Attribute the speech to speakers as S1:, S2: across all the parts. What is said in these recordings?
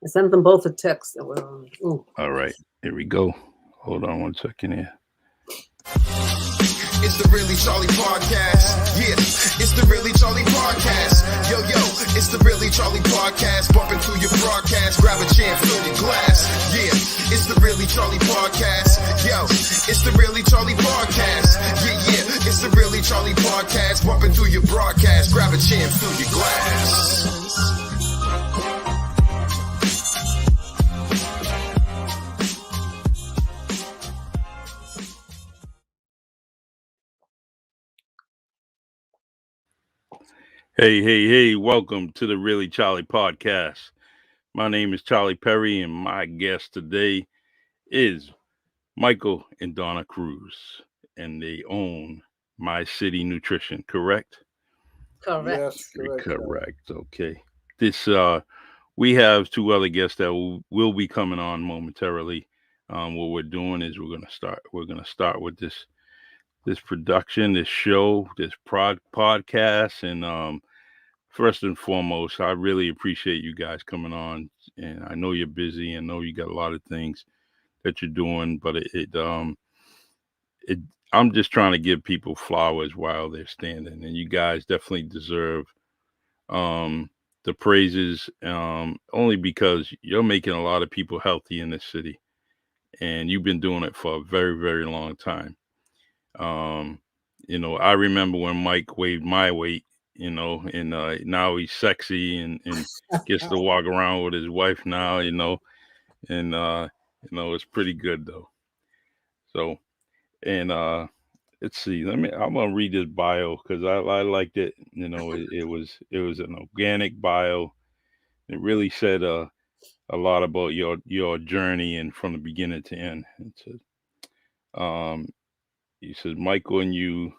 S1: I sent them both a text. Ooh.
S2: All right, here we go. Hold on 1 second here.
S3: It's the Really Charlie Podcast. Yeah, it's the Really Charlie Podcast. Yo, it's the Really Charlie Podcast. Bumping through your broadcast. Grab a chair, fill your glass. Yeah, it's the Really Charlie Podcast. Yo, it's the Really Charlie Podcast. Yeah, it's the Really Charlie Podcast. Bumping through your broadcast. Grab a chair, fill your glass.
S2: Hey, welcome to the Really Charlie Podcast. My name is Charlie Perry, and my guest today is Michael and Donna Cruz, and they own My City Nutrition, correct?
S1: Correct.
S4: Yes,
S2: Correct. Okay. This we have two other guests that will be coming on momentarily. What we're doing is we're gonna start with this production, this show, this podcast, and first and foremost, I really appreciate you guys coming on. And I know you're busy. I know you got a lot of things that you're doing, but I'm just trying to give people flowers while they're standing, and you guys definitely deserve the praises, only because you're making a lot of people healthy in this city, and you've been doing it for a very, very long time. I remember when Mike weighed my weight, and now he's sexy and gets to walk around with his wife now, and it's pretty good though. So, and let's see, I'm gonna read this bio because I liked it. It was an organic bio. It really said a lot about your journey and from the beginning to end. It said, he says, Michael and you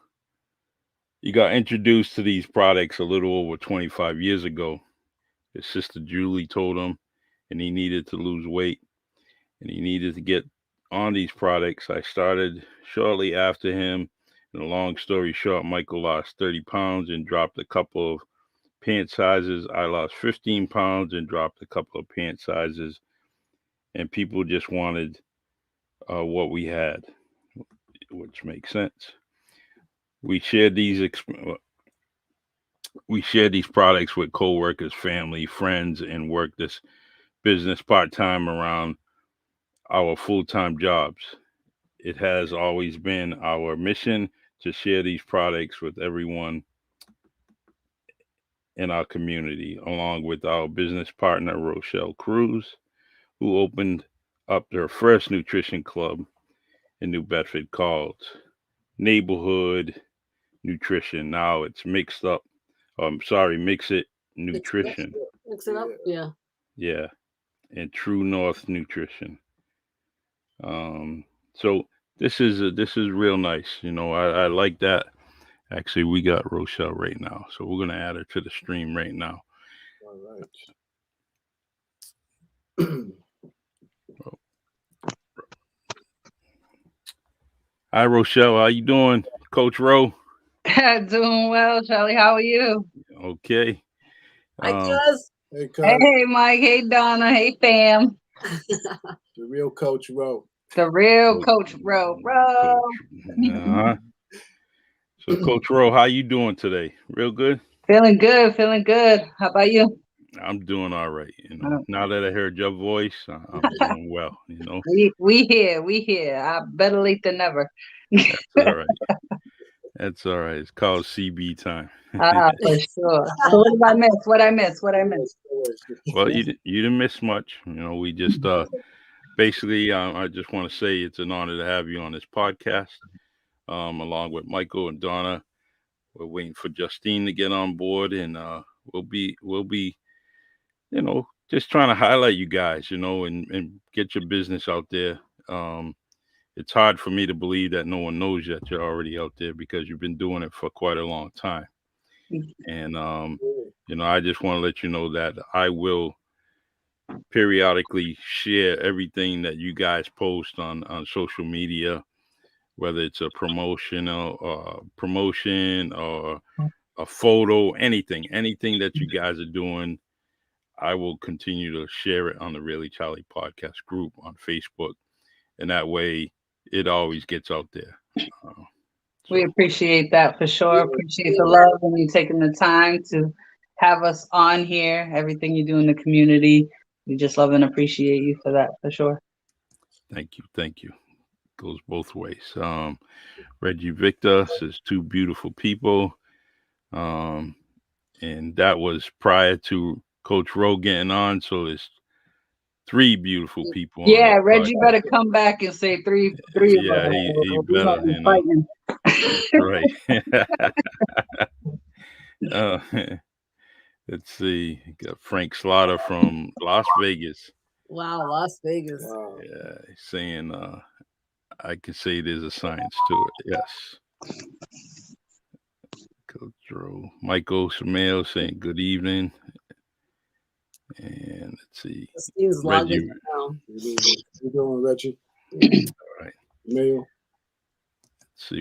S2: got introduced to these products a little over 25 years ago. His sister Julie told him, and he needed to lose weight, and he needed to get on these products. I started shortly after him. And a long story short, Michael lost 30 pounds and dropped a couple of pant sizes. I lost 15 pounds and dropped a couple of pant sizes. And people just wanted what we had, which makes sense. We shared these products with coworkers, family, friends, and worked this business part-time around our full-time jobs. It has always been our mission to share these products with everyone in our community, along with our business partner, Rochelle Cruz, who opened up their first nutrition club in New Bedford called Neighborhood Nutrition. Now it's Mix It Nutrition.
S1: Mix it up, yeah.
S2: Yeah, and True North Nutrition. So this is real nice. I like that. Actually, we got Rochelle right now, so we're gonna add her to the stream right now.
S4: All right.
S2: Hi, Rochelle. How you doing, Coach Rowe?
S5: Doing well, Charlie. How are you?
S2: Okay.
S1: Hi, Cuz.
S4: Hey, Coach.
S5: Hey, Mike. Hey, Donna. Hey, fam.
S4: The real Coach Rowe.
S5: The real Coach Rowe.
S2: Uh-huh. So, Coach Rowe, how you doing today? Real good?
S5: Feeling good. How about you?
S2: I'm doing all right. Now that I heard your voice, I'm doing well.
S5: We here. Better late than never.
S2: That's all right. That's all right. It's called CB time.
S5: For sure. So what I miss?
S2: Well, you didn't miss much. We just basically, I just want to say it's an honor to have you on this podcast, along with Michael and Donna. We're waiting for Justine to get on board, and we'll be just trying to highlight you guys, and get your business out there. It's hard for me to believe that no one knows that you're already out there because you've been doing it for quite a long time. And, I just want to let you know that I will periodically share everything that you guys post on social media, whether it's a promotion or a photo, anything that you guys are doing. I will continue to share it on the Really Charlie podcast group on Facebook, and that way it always gets out there.
S5: We appreciate that for sure.
S4: Yeah,
S5: Appreciate the love and you taking the time to have us on here. Everything you do in the community, we just love and appreciate you for that for sure.
S2: Thank you. Goes both ways. Reggie Victor says 2 beautiful people, and that was prior to Coach Rowe getting on. So it's 3 beautiful people.
S5: Yeah,
S2: on
S5: Reggie better come back and say three
S2: Yeah,
S5: of us.
S2: he
S5: We
S2: better,
S5: might be fighting.
S2: Right. uh, let's see. Got Frank Slaughter from Las Vegas.
S1: Wow, Las Vegas.
S4: Wow.
S2: Yeah, he's saying I can say there's a science to it. Yes. Coach Rowe. Michael Samail saying good evening. And let's see.
S1: Steve's
S2: Reggie.
S1: logging down.
S4: You doing, Reggie?
S2: All right.
S4: Mail.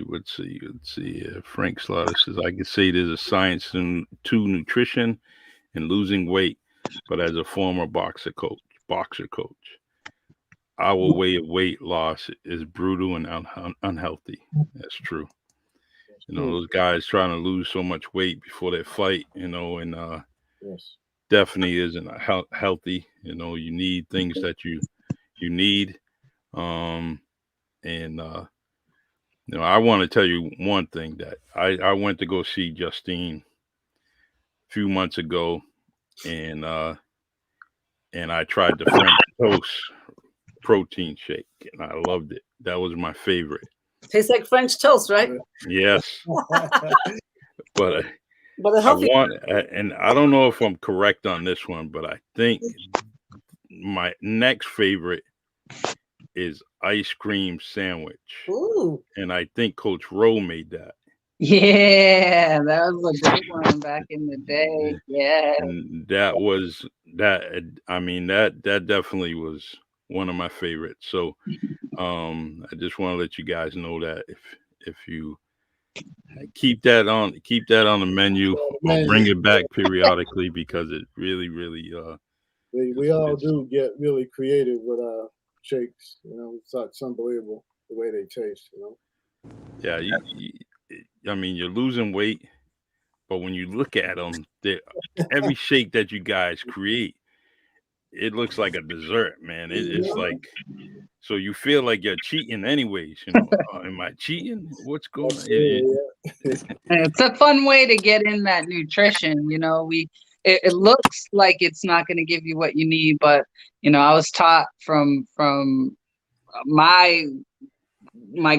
S2: Let's see. Frank Slaughter says, I can say there's a science to nutrition and losing weight, but as a former boxer coach, our way of weight loss is brutal and unhealthy. That's true. Those guys trying to lose so much weight before they fight, and
S4: Yes.
S2: definitely isn't healthy. You need things that you need. I want to tell you one thing that I went to go see Justine a few months ago, and I tried the French toast protein shake, and I loved it. That was my favorite.
S1: Tastes like French toast, right?
S2: Yes, but
S1: a healthy.
S2: and I don't know if I'm correct on this one, but I think my next favorite is ice cream sandwich.
S1: Ooh.
S2: And I think Coach Rowe made that.
S5: Yeah, that was a good one back in the day. Yeah.
S2: And that was that. I mean, that definitely was one of my favorites. So I just want to let you guys know that if you keep that on the menu, I'll bring it back periodically because it really
S4: we all do get really creative with our shakes. It's unbelievable the way they taste.
S2: Yeah, I mean, you're losing weight, but when you look at them, every shake that you guys create, it looks like a dessert, man. It's like, so you feel like you're cheating anyways. Am I cheating? What's going on?
S5: It's a fun way to get in that nutrition. It looks like it's not going to give you what you need, but I was taught from my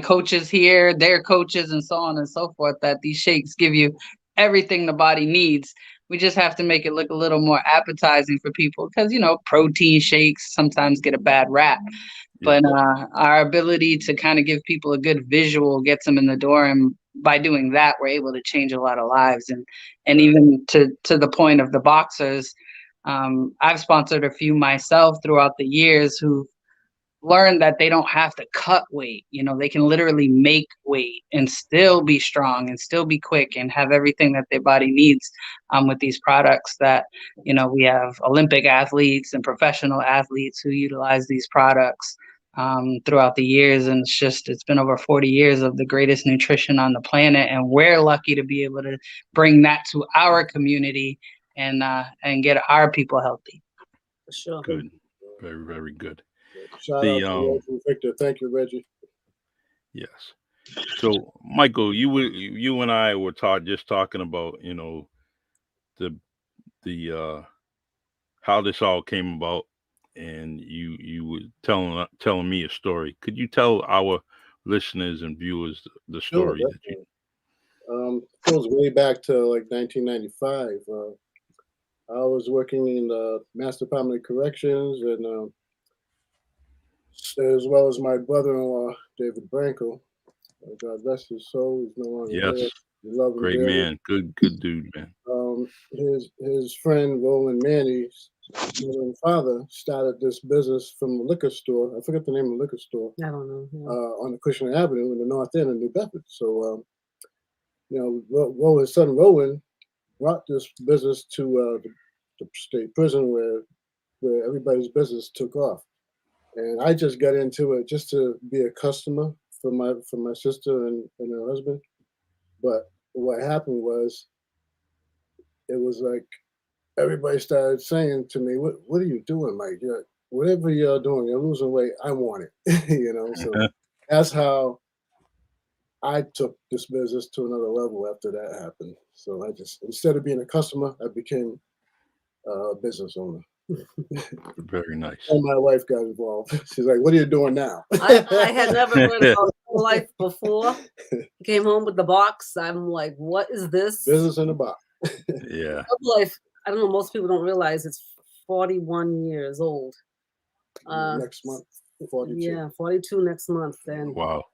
S5: coaches here, their coaches, and so on and so forth, that these shakes give you everything the body needs. We just have to make it look a little more appetizing for people because, protein shakes sometimes get a bad rap. But our ability to kind of give people a good visual gets them in the door. And by doing that, we're able to change a lot of lives. And even to the point of the boxers, I've sponsored a few myself throughout the years who learn that they don't have to cut weight. They can literally make weight and still be strong and still be quick and have everything that their body needs with these products that, we have Olympic athletes and professional athletes who utilize these products throughout the years. And it's been over 40 years of the greatest nutrition on the planet. And we're lucky to be able to bring that to our community and get our people healthy.
S1: For sure.
S2: Good. Very, very good.
S4: Shout out to Reggie Victor. Thank you, Reggie.
S2: Yes. So, Michael, you and I were talking about, the how this all came about, and you were telling me a story. Could you tell our listeners and viewers the story
S4: Sure,
S2: that you?
S4: It goes way back to like 1995. I was working in the Mass Department of Corrections, and as well as my brother-in-law, David Branco. God rest his soul. He's no longer there. We love him.
S2: Great man. Good dude, man.
S4: His friend, Roland Manny's father, started this business from a liquor store. I forget the name of the liquor store.
S1: I don't know. Yeah.
S4: On the Cushing Avenue in the North End of New Bedford. So, his son Roland brought this business to the state prison where everybody's business took off. And I just got into it just to be a customer for my sister and her husband. But what happened was, it was like everybody started saying to me, "What are you doing, Mike? Whatever you're doing, you're losing weight. I want it." So that's how I took this business to another level after that happened. So I just, instead of being a customer, I became a business owner.
S2: Very nice.
S4: And my wife got involved. She's like, "What are you doing now?"
S1: I had never heard about Herbalife before. Came home with the box. I'm like, what is this?
S4: Business in a box.
S2: Yeah.
S1: Herbalife, I don't know, most people don't realize it's 41 years old.
S4: Next month, 42.
S1: Yeah, 42 next month. And
S2: Wow.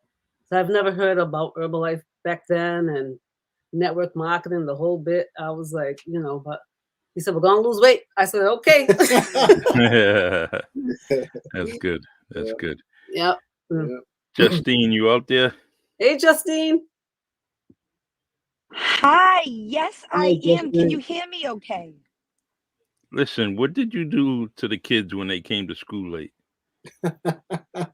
S1: so I've never heard about Herbalife back then, and network marketing, the whole bit. I was like, but he said, "We're going to lose weight." I said, "Okay."
S2: That's good. That's good.
S1: Yep.
S4: Yeah.
S2: Justine, you out there?
S1: Hey, Justine.
S6: Hi, yes, I am. Can
S4: Justine.
S6: you hear me okay?
S2: Listen, what did you do to the kids when they came to school late?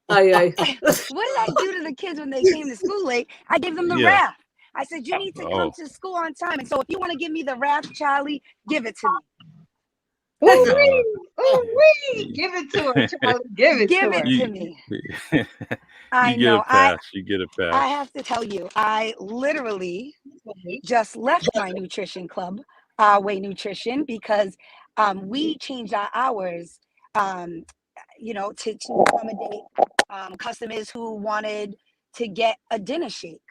S1: Aye.
S6: What did I do to the kids when they came to school late? I gave them the
S2: Yeah.
S6: raft. I said, you need to come to school on time. And so if you want to give me the raft, Charlie, give it to me.
S5: Ooh-wee. Give it to her, Charlie. Give it to her.
S6: to me.
S2: You get a pass. You get a pass.
S6: I have to tell you, I literally just left my nutrition club, Way Nutrition, because we changed our hours, to accommodate customers who wanted to get a dinner shake.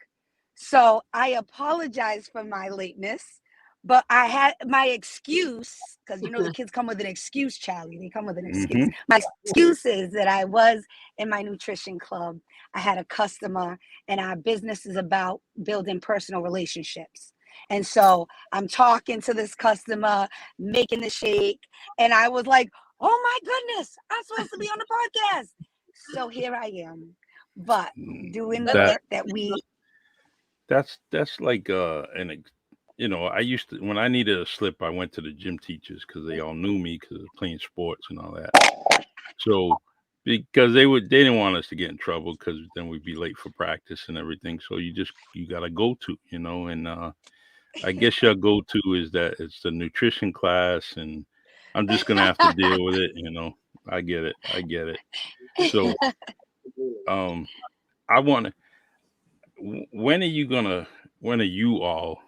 S6: So I apologize for my lateness, but I had my excuse, because the kids come with an excuse, Charlie. They come with an excuse. My excuse is that I was in my nutrition club. I had a customer, and our business is about building personal relationships. And so I'm talking to this customer, making the shake, and I was like, "Oh my goodness, I'm supposed to be on the podcast." So here I am, but doing the bit that we.
S2: That's like I used to, when I needed a slip, I went to the gym teachers because they all knew me because of playing sports and all that. So because they didn't want us to get in trouble, because then we'd be late for practice and everything. So you gotta go to, and I guess your go-to is that it's the nutrition class, and I'm just gonna have to deal with it. I get it. So I want to. When are you all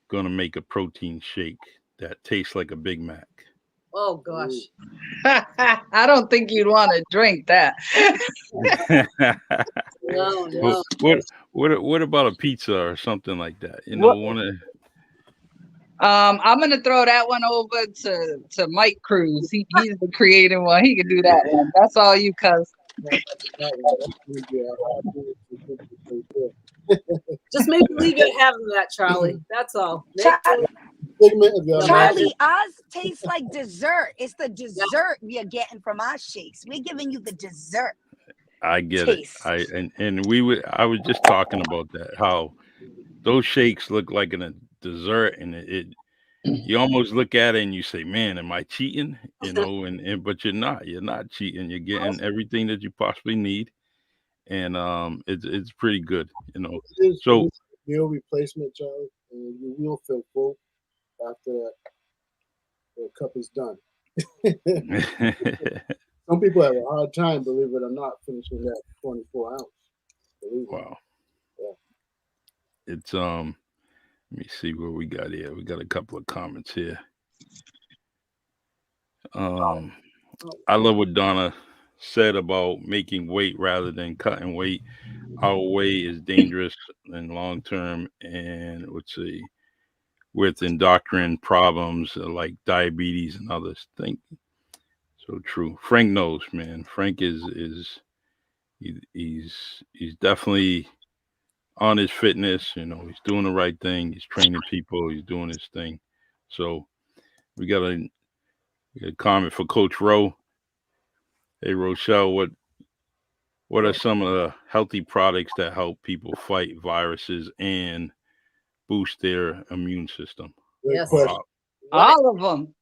S2: gonna make a protein shake that tastes like a Big Mac?
S1: Oh gosh.
S5: I don't think you'd want to drink that.
S1: No.
S2: What about a pizza or something like that?
S5: I'm gonna throw that one over to Mike Cruz. He's the creative one. He can do that one. That's all you, cuz.
S1: Just make believe you're having that, Charlie. That's all.
S6: Charlie, ours tastes like dessert. It's the dessert we are getting from our shakes. We're giving you the dessert.
S2: I get
S6: taste.
S2: it. I was just talking about that, how those shakes look like a dessert, and you almost look at it and you say, "Man, am I cheating?" But you're not cheating. You're getting everything that you possibly need, and it's pretty good, So
S4: meal replacement, Charlie, and you will feel full after that. The cup is done. Some people have a hard time, believe it or not, finishing that 24 ounce.
S2: Wow. Yeah. It's let me see what we got here. We got a couple of comments here. I love what Donna said about making weight rather than cutting weight. Our way is dangerous in long term, and with endocrine problems like diabetes and others. So true. Frank knows, man. Frank is he's definitely on his fitness. He's doing the right thing. He's training people. He's doing his thing. So we got a comment for Coach Rowe. Hey, Rochelle, what are some of the healthy products that help people fight viruses and boost their immune system?
S1: Yes. Love it.
S5: All of them.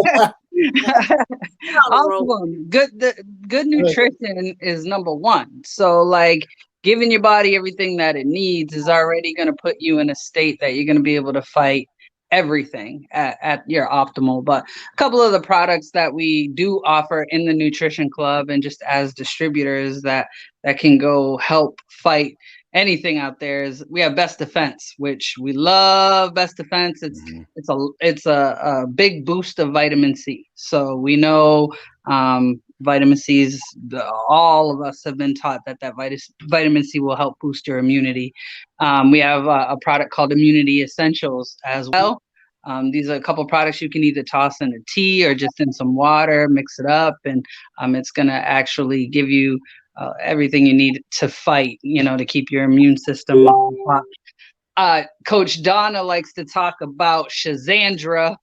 S1: Down the
S5: All
S1: road.
S5: of them. Good nutrition is number one. So like giving your body everything that it needs is already going to put you in a state that you're going to be able to fight everything at your optimal. But a couple of the products that we do offer in the nutrition club and just as distributors that can go help fight anything out there is we have Best Defense, which we love. Best Defense. It's a big boost of vitamin C. So we know vitamin C is all of us have been taught that vitamin C will help boost your immunity. We have a product called Immunity Essentials as well. These are a couple products you can either toss in a tea or just in some water, mix it up, and it's going to actually give you everything you need to fight, to keep your immune system up. Coach Donna likes to talk about Schizandra.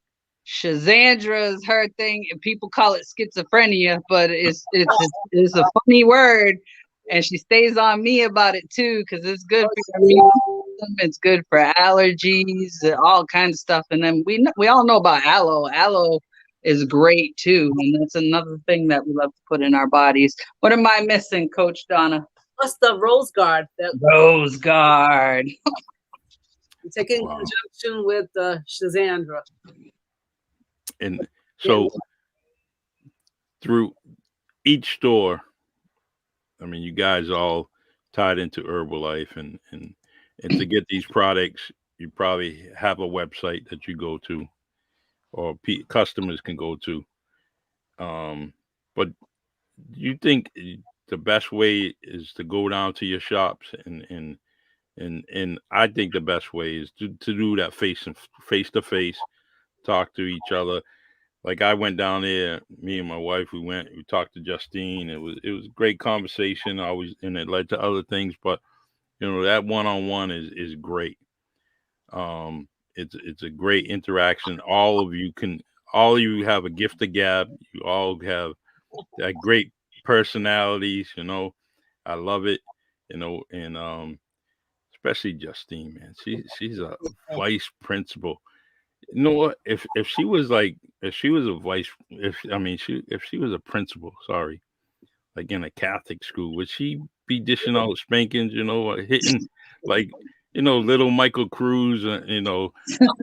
S5: Schizandra is her thing, and people call it schizophrenia, but it's a funny word, and she stays on me about it too because it's good for your immune system. It's good for allergies, all kinds of stuff. And then we all know about aloe. Aloe is great too, and that's another thing that we love to put in our bodies. What am I missing, Coach Donna?
S1: Plus the Rose Guard.
S5: Rose Guard.
S1: You take it in conjunction with Schizandra.
S2: And so through each store, I mean, you guys all tied into Herbalife, and to get these products, you probably have a website that you go to, or customers can go to. But you think the best way is to go down to your shops, and I think the best way is to do that face to face, talk to each other. Like I went down there, me and my wife, we talked to Justine. It was a great conversation. And it led to other things, but that one-on-one is great. It's a great interaction. All of you have a gift of gab. You all have that great personalities. I love it. And especially Justine, man. She's a vice principal. You know what? If she was a principal, sorry, like in a Catholic school, would she be dishing out spankings? Hitting like little Michael Cruz?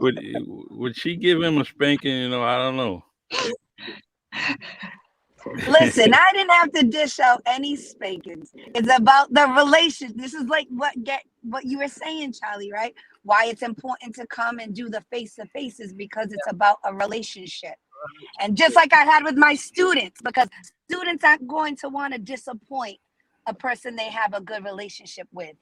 S2: Would she give him a spanking? I don't know.
S6: Listen, I didn't have to dish out any spankings. It's about the relation. This is like what you were saying, Charlie, right? Why it's important to come and do the face-to-face is because it's about a relationship. And just like I had with my students, because students aren't going to want to disappoint a person they have a good relationship with.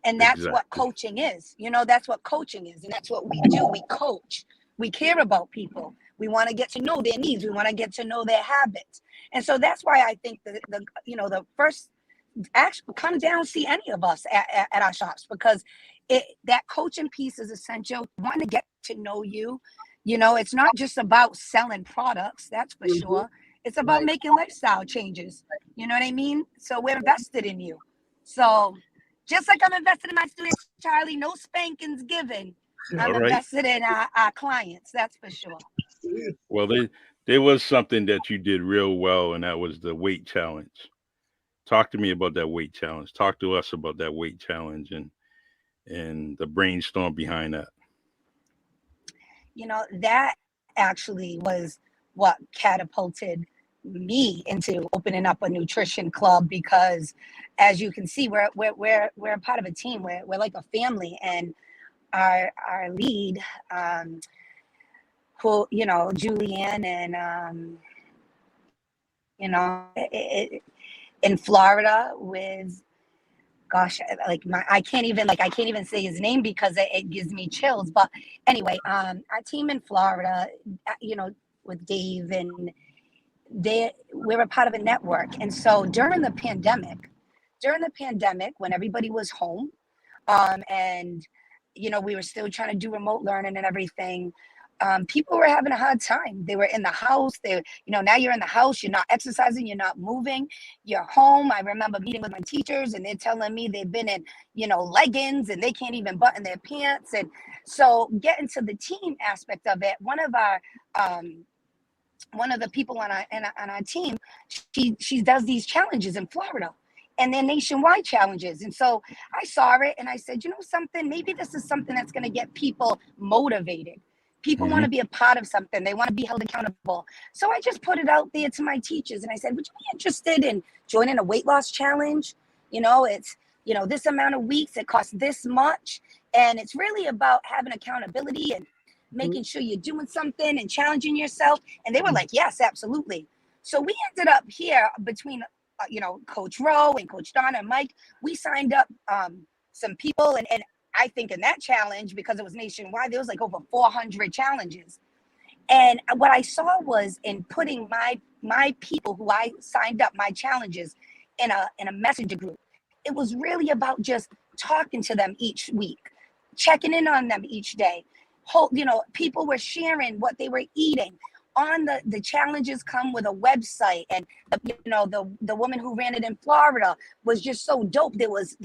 S6: And that's what coaching is. That's what coaching is. And that's what we do. We coach. We care about people. We want to get to know their needs. We want to get to know their habits. And so that's why I think the first actually come down, see any of us at our shops, because that coaching piece is essential. Want to get to know you. It's not just about selling products, that's for sure. It's about making lifestyle changes. You know what I mean? So we're invested in you. So just like I'm invested in my students, Charlie, no spankings given. I'm invested in our clients, that's for sure.
S2: Well, there was something that you did real well, and that was the weight challenge. Talk to me about that weight challenge. Talk to us about that weight challenge and the brainstorm behind that.
S6: That actually was what catapulted me into opening up a nutrition club, because as you can see, we're a part of a team. We're like a family, and our lead, who Julianne, and in Florida with, gosh, I can't even say his name because it gives me chills. But anyway, our team in Florida, with Dave, and we're a part of a network. And so during the pandemic, when everybody was home, and we were still trying to do remote learning and everything, people were having a hard time. They were in the house. Now you're in the house, you're not exercising, you're not moving, you're home. I remember meeting with my teachers and they're telling me they've been in, leggings and they can't even button their pants. And so getting to the team aspect of it, one of the people on our team, she does these challenges in Florida. And they're nationwide challenges. And so I saw it and I said, something, maybe this is something that's going to get people motivated. People want to be a part of something. They want to be held accountable. So I just put it out there to my teachers and I said, would you be interested in joining a weight loss challenge? It's, this amount of weeks, it costs this much. And it's really about having accountability and making sure you're doing something and challenging yourself. And they were like, yes, absolutely. So we ended up here between Coach Rowe and Coach Donna and Mike, we signed up some people. And I think in that challenge, because it was nationwide, there was like over 400 challenges. And what I saw was in putting my people who I signed up, my challenges, in a messenger group, it was really about just talking to them each week, checking in on them each day. People were sharing what they were eating. On the challenges come with a website, and the woman who ran it in Florida was just so dope. There was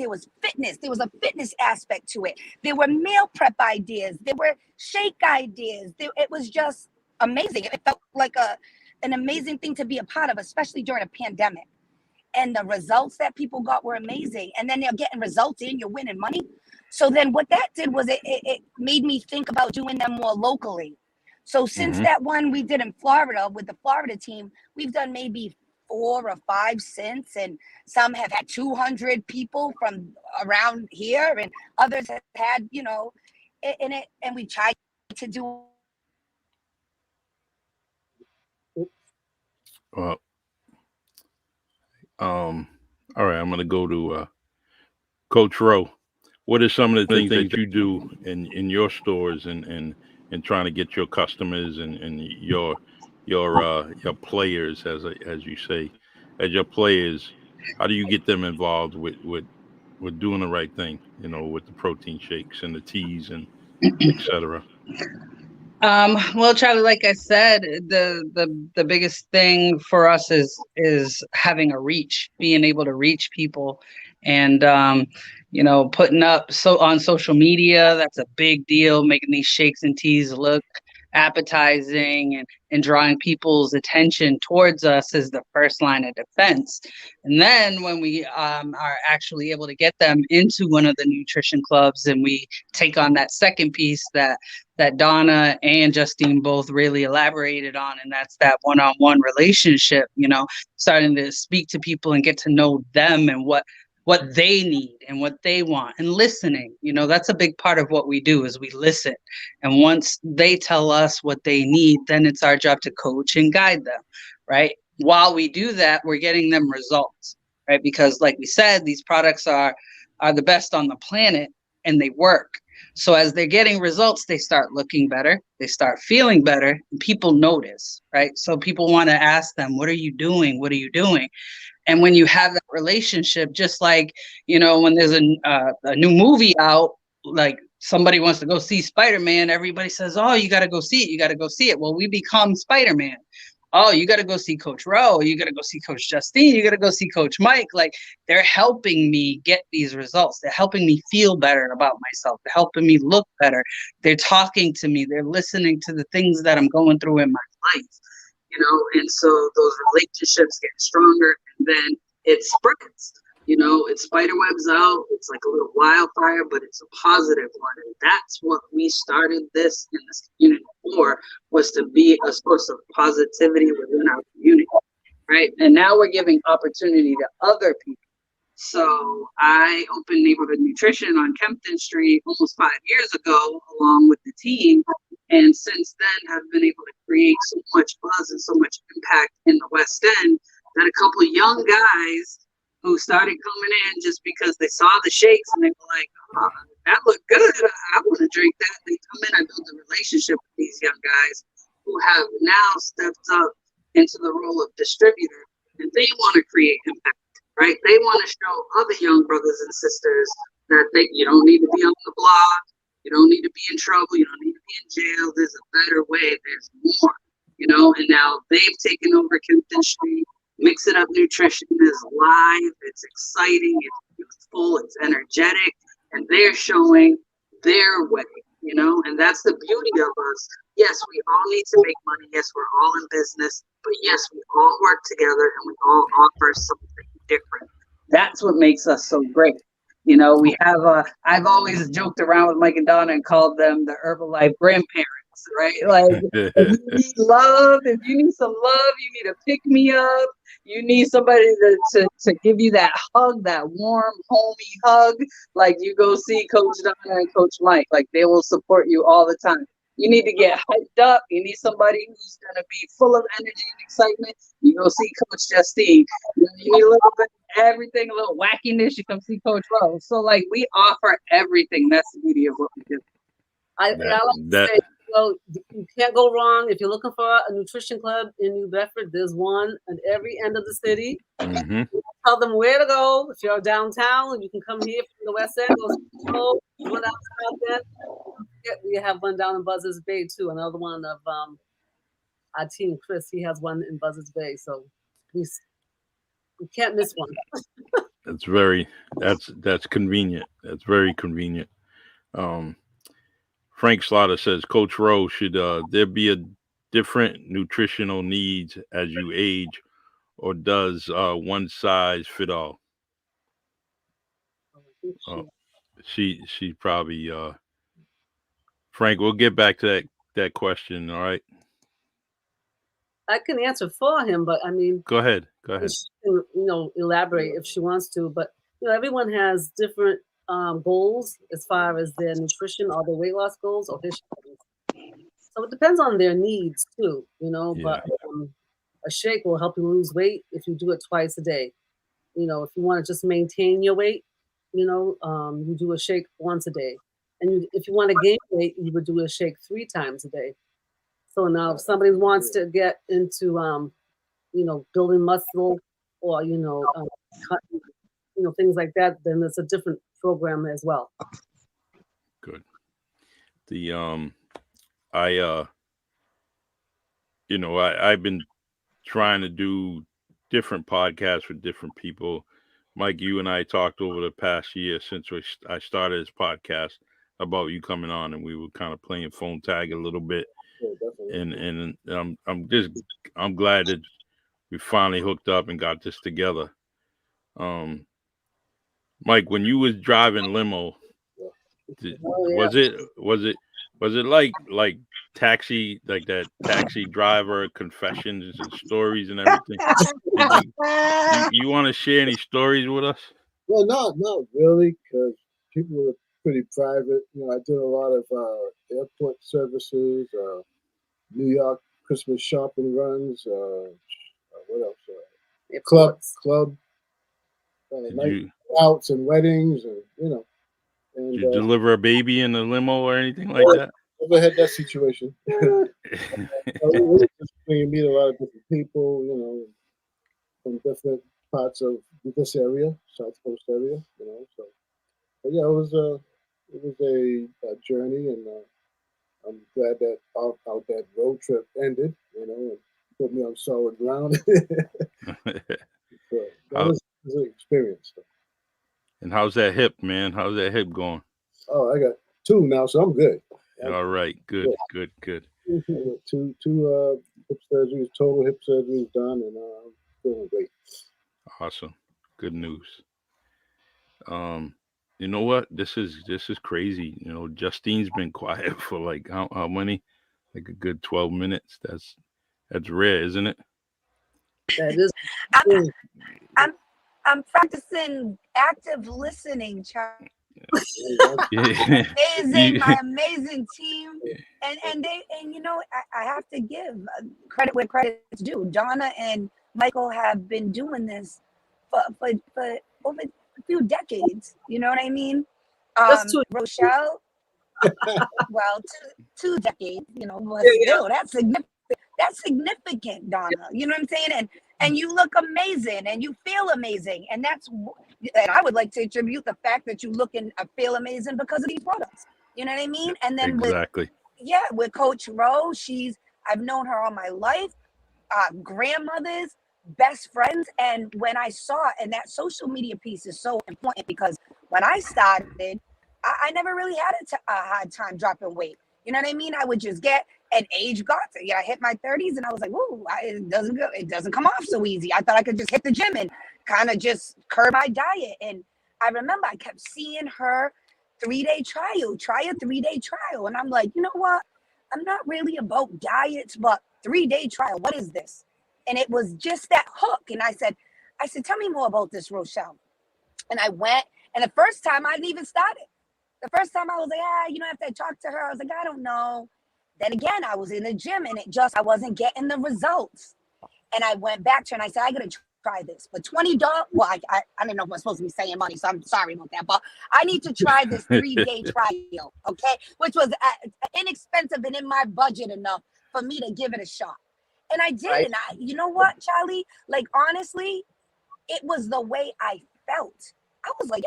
S6: fitness. There was a fitness aspect to it. There were meal prep ideas. There were shake ideas. It was just amazing. It felt like an amazing thing to be a part of, especially during a pandemic. And the results that people got were amazing. And then they're getting results in, you're winning money. So then what that did was it made me think about doing them more locally. So since that one we did in Florida with the Florida team, we've done maybe 4 or 5 since, and some have had 200 people from around here, and others have had, and we tried to do.
S2: Well, all right, I'm going to go to Coach Rowe. What are some of the things that you do in your stores and trying to get your customers and your players, as you say, as your players, how do you get them involved with doing the right thing, with the protein shakes and the teas and etc.?
S5: Well, Charlie, like I said, the biggest thing for us is having a reach, being able to reach people, and putting up on social media. That's a big deal. Making these shakes and teas look appetizing and drawing people's attention towards us is the first line of defense. And then when we are actually able to get them into one of the nutrition clubs, and we take on that second piece that Donna and Justine both really elaborated on, and that's that one-on-one relationship, starting to speak to people and get to know them and what they need and what they want, and listening. That's a big part of what we do, is we listen. And once they tell us what they need, then it's our job to coach and guide them, right? While we do that, we're getting them results, right? Because like we said, these products are the best on the planet, and they work. So as they're getting results, they start looking better, they start feeling better, and people notice, right? So people want to ask them, what are you doing? What are you doing? And when you have that relationship, just like, when there's a new movie out, like somebody wants to go see Spider-Man, everybody says, oh, you got to go see it. You got to go see it. Well, we become Spider-Man. Oh, you got to go see Coach Rowe. You got to go see Coach Justine. You got to go see Coach Mike. Like, they're helping me get these results. They're helping me feel better about myself. They're helping me look better. They're talking to me. They're listening to the things that I'm going through in my life. And so those relationships get stronger, and then it spreads. It spider webs out. It's like a little wildfire, but it's a positive one. And that's what we started this in this community for, was to be a source of positivity within our community, right? And now we're giving opportunity to other people. So I opened Neighborhood Nutrition on Kempton Street almost 5 years ago, along with the team. And since then have been able to create so much buzz and so much impact in the West End that a couple of young guys who started coming in just because they saw the shakes and they were like, oh, that looked good, I want to drink that. They come in, I build a relationship with these young guys who have now stepped up into the role of distributor, and they want to create impact, right? They want to show other young brothers and sisters that you don't need to be on the block. You don't need to be in trouble. You don't need to be in jail. There's a better way. There's more, you know. And now they've taken over Kempton Street. Mix It Up Nutrition is live. It's exciting. It's youthful. It's energetic, and they're showing their way, you know. And that's the beauty of us. Yes, we all need to make money. Yes, we're all in business, but yes, we all work together and we all offer something different. That's what makes us so great. You know, we have I've always joked around with Mike and Donna and called them the Herbalife grandparents, right? Like, if you need love, if you need some love, you need to pick me up. You need somebody to give you that hug, that warm, homey hug. Like, you go see Coach Donna and Coach Mike. Like, they will support you all the time. You need to get hyped up. You need somebody who's going to be full of energy and excitement. You go see Coach Justine. You need a little bit of everything, a little wackiness. You come see Coach Rose. So, like, we offer everything. That's the beauty of what we do.
S1: I like to say, well, you can't go wrong. If you're looking for a nutrition club in New Bedford, there's one at every end of the city.
S2: Mm-hmm.
S1: Tell them where to go. If you're downtown, you can come here from the West End. Go one out South End. We have one down in Buzzards Bay too. Another one of our team, Chris. He has one in Buzzards Bay. So we can't miss one.
S2: That's convenient. That's very convenient. Frank Slaughter says, Coach Rowe, should there be a different nutritional needs as you age, or does one size fit all? She probably Frank, we'll get back to that question. All right.
S1: I can answer for him, but I mean,
S2: go ahead.
S1: She can, elaborate if she wants to. But everyone has different goals as far as their nutrition or their weight loss goals or their so it depends on their needs too, but a shake will help you lose weight if you do it twice a day. If you want to just maintain your weight, you do a shake once a day. And if you want to gain weight, you would do a shake 3 times a day. So now if somebody wants to get into building muscle or things like that, then it's a different program as well.
S2: Good. I've been trying to do different podcasts with different people. Mike, you and I talked over the past year since I started this podcast about you coming on, and we were kind of playing phone tag a little bit. And I'm glad that we finally hooked up and got this together. Mike, when you was driving limo, was it like taxi, like that taxi driver confessions and stories and everything? You want to share any stories with us?
S4: Well, not really, because people were pretty private. I did a lot of airport services, New York Christmas shopping runs. What else? Club night outs and weddings, and And,
S2: did you deliver a baby in a limo or anything like that?
S4: Never had that situation. When you meet a lot of different people, from different parts of this area, South Coast area, So, but yeah, it was a journey, and I'm glad that out that road trip ended, and put me on solid ground. So that was an experience.
S2: And how's that hip, man? How's that hip going?
S4: Oh, I got 2 now, so I'm good.
S2: All right, good.
S4: Two hip surgeries, total hip surgeries done, and I'm feeling great.
S2: Awesome, good news. You know what? This is crazy. Justine's been quiet for like how many? Like a good 12 minutes. That's rare, isn't it?
S1: That is.
S6: I'm practicing active listening, Charlie.
S2: Yeah.
S6: My amazing team, and I have to give credit where credit's due. Donna and Michael have been doing this for over a few decades. You know what I mean? Rochelle, well, 2 decades. But still, that's significant. That's significant, Donna. You know what I'm saying? And you look amazing, and you feel amazing, and I would like to attribute the fact that you look and feel amazing because of these products. You know what I mean? And then
S2: Exactly.
S6: with Coach Rowe, I've known her all my life. Grandmothers, best friends. And when I saw, and that social media piece is so important because when I started, I never really had a hard time dropping weight. You know what I mean? I would just get an age got to, I hit my 30s and I was like, whoa, it doesn't come off so easy. I thought I could just hit the gym and kind of just curb my diet. And I remember I kept seeing her 3-day trial, try a 3-day trial. And I'm like, you know what? I'm not really about diets, but 3-day trial, what is this? And it was just that hook. And I said, tell me more about this, Rochelle. And I went, and the first time I didn't even start it. The first time I was like, after I talked to her, I was like, I don't know. Then again, I was in the gym and I wasn't getting the results. And I went back to her and I said, I got to try this. But $20, well, I don't know if I'm supposed to be saying money, so I'm sorry about that. But I need to try this 3-day trial, okay? Which was inexpensive and in my budget enough for me to give it a shot. And I did. Right. And you know what, Charlie? Like, honestly, it was the way I felt. I was like,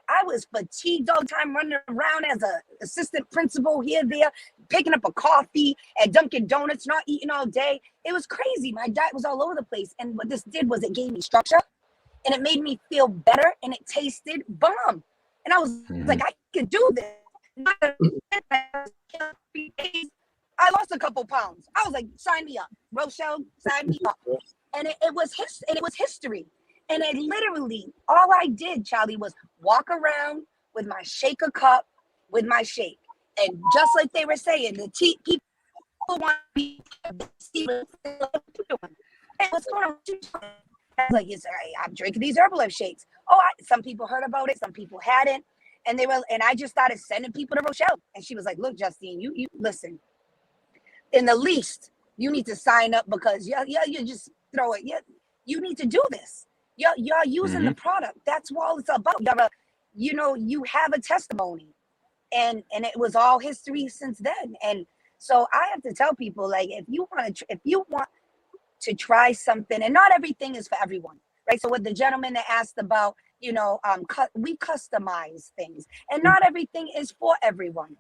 S6: I was fatigued all the time, running around as an assistant principal here, there, picking up a coffee at Dunkin' Donuts, not eating all day. It was crazy. My diet was all over the place. And what this did was it gave me structure and it made me feel better and it tasted bomb. And I was like, I could do this. I lost a couple pounds. I was like, sign me up. Rochelle, sign me up. And it was history. And it literally, all I did, Charlie, was walk around with my shaker cup, with my shake. And just like they were saying, people want to see what I'm doing. Hey, what's going on? I was like, I'm drinking these Herbalife shakes. Oh, some people heard about it, some people hadn't. And I just started sending people to Rochelle. And she was like, look, Justine, you listen. In the least, you need to sign up because you just throw it. You need to do this. You're using the product. That's what all it's about. You have a testimony, and it was all history since then. And so I have to tell people, like, if you want to try something, and not everything is for everyone, right? So with the gentleman that asked about, we customize things, and not everything is for everyone.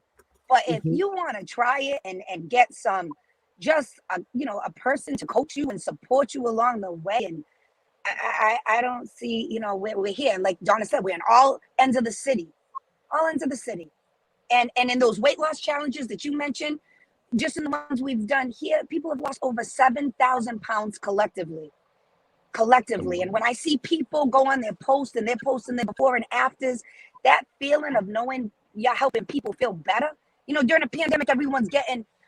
S6: But if you want to try it and get some, just a person to coach you and support you along the way, and I don't see, we're here. Like Donna said, we're in all ends of the city. And in those weight loss challenges that you mentioned, just in the ones we've done here, people have lost over 7,000 pounds collectively. And when I see people go on their posts and they're posting their before and afters, that feeling of knowing you're helping people feel better. During the pandemic, everyone's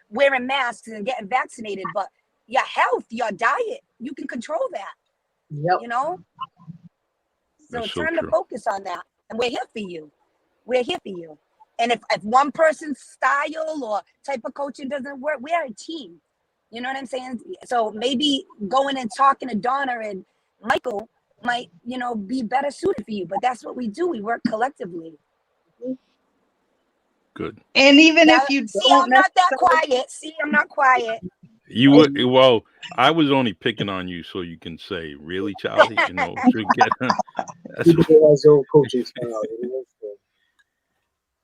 S6: wearing masks and getting vaccinated, but your health, your diet, you can control that.
S1: Yep.
S6: So it's time to focus on that. And we're here for you. And if one person's style or type of coaching doesn't work, we are a team. You know what I'm saying? So maybe going and talking to Donna and Michael might, be better suited for you. But that's what we do. We work collectively.
S2: Good.
S5: And even if you don't,
S6: I'm not that quiet. I'm not quiet.
S2: You would, well, I was only picking on you so you can say, really, Charlie?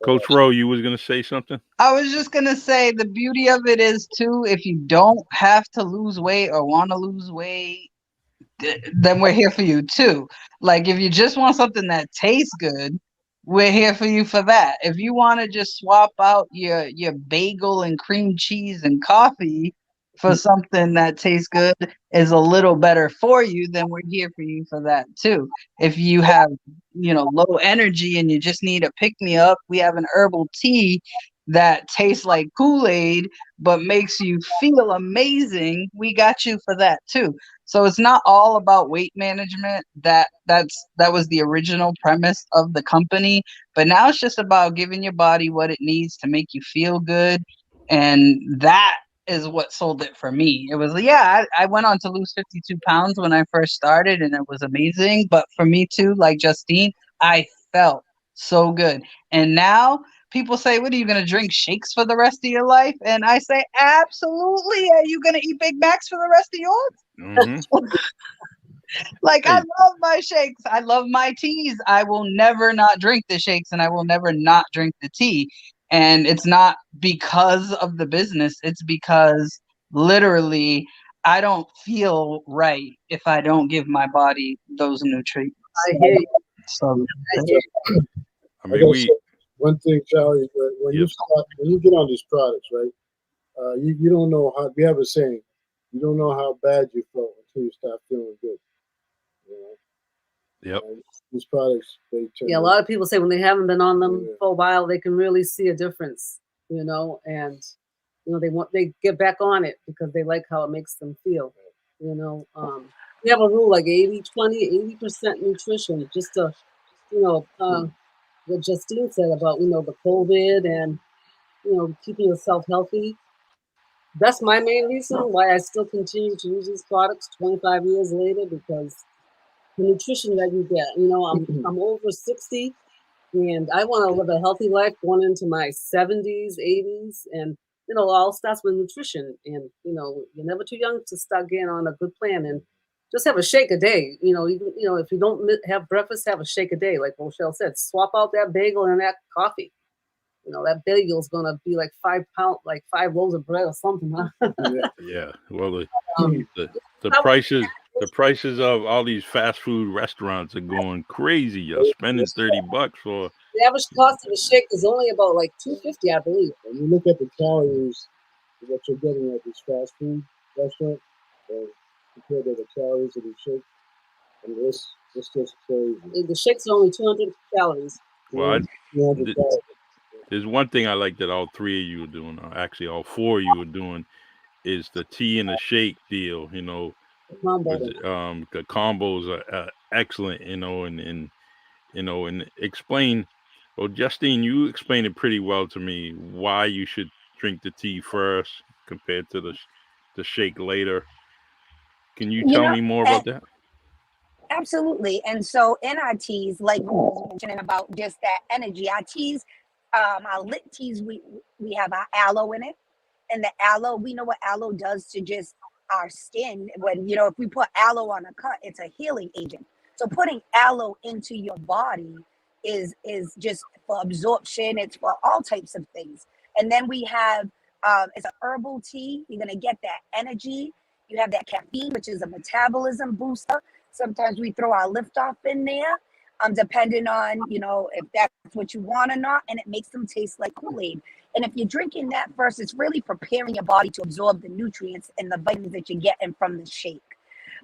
S2: Coach Rowe, you was going to say something?
S5: I was just going to say the beauty of it is, too, if you don't have to lose weight or want to lose weight, then we're here for you, too. Like, if you just want something that tastes good, we're here for you for that. If you want to just swap out your bagel and cream cheese and coffee for something that tastes good, is a little better for you, then we're here for you for that too. If you have, low energy and you just need a pick-me-up, we have an herbal tea that tastes like Kool-Aid but makes you feel amazing. We got you for that too. So it's not all about weight management. That was the original premise of the company, but now it's just about giving your body what it needs to make you feel good, and that is what sold it for me. It was, I went on to lose 52 pounds when I first started, and it was amazing. But for me too, like Justine, I felt so good. And now people say, what, are you going to drink shakes for the rest of your life? And I say, absolutely. Are you going to eat Big Macs for the rest of yours? Like, I love my shakes. I love my teas. I will never not drink the shakes, and I will never not drink the tea. And it's not because of the business, it's because literally I don't feel right if I don't give my body those nutrients.
S1: I hear you.
S5: So
S1: I hear you.
S2: I
S4: I
S2: mean,
S4: gotta say one thing, Charlie. When
S2: Yes.
S4: you get on these products, right? You don't know how. We have a saying: you don't know how bad you felt until you start feeling good. You know?
S2: Yep.
S4: These products, they turn.
S1: Yeah, a lot of people say when they haven't been on them
S4: Yeah.
S1: for a while, they can really see a difference, you know, and you know they get back on it because they like how it makes them feel, you know. We have a rule like 80-20, 80% nutrition, just to, you know, what Justine said about, you know, the COVID and, you know, keeping yourself healthy. That's my main reason why I still continue to use these products 25 years later, because the nutrition that you get, you know, I'm over 60 and I want to live a healthy life going into my 70s, 80s, and you know, all starts with nutrition. And you know, you're never too young to start getting on a good plan and just have a shake a day. You know, even you know, if you don't have breakfast, have a shake a day, like Rochelle said. Swap out that bagel and that coffee. You know, that bagel's gonna be like 5 pounds, like 5 loaves of bread or something. Huh?
S2: Yeah. Well,
S1: um,
S2: the prices of all these fast food restaurants are going crazy. You're spending $30 for.
S1: the average cost of a shake is only about like 250, I believe.
S4: When you look at the calories that you're getting at this fast food restaurant, compared to the calories of the shake, and this just crazy.
S1: The shakes are only 200 calories.
S2: Well,
S4: 200 calories.
S2: there's one thing I like that all three of you are doing, or actually all four of you are doing, is the tea and the shake deal. You know,
S1: Combo.
S2: the combos are excellent. You know, and explain. Well, Justine, you explained it pretty well to me why you should drink the tea first compared to the shake later. Can you
S6: You
S2: tell
S6: know,
S2: me more about that?
S6: absolutely. And so in our teas, like we was mentioning about just that energy, our teas, our lit teas, we have our aloe in it. And the aloe, we know what aloe does to just our skin. When, you know, if we put aloe on a cut, it's a healing agent. So putting aloe into your body is just for absorption. It's for all types of things. And then we have it's a herbal tea. You're gonna get that energy. You have that caffeine, which is a metabolism booster. Sometimes we throw our lift off in there, depending on, you know, if that's what you want or not, and it makes them taste like Kool-Aid. And if you're drinking that first, it's really preparing your body to absorb the nutrients and the vitamins that you're getting from the shake.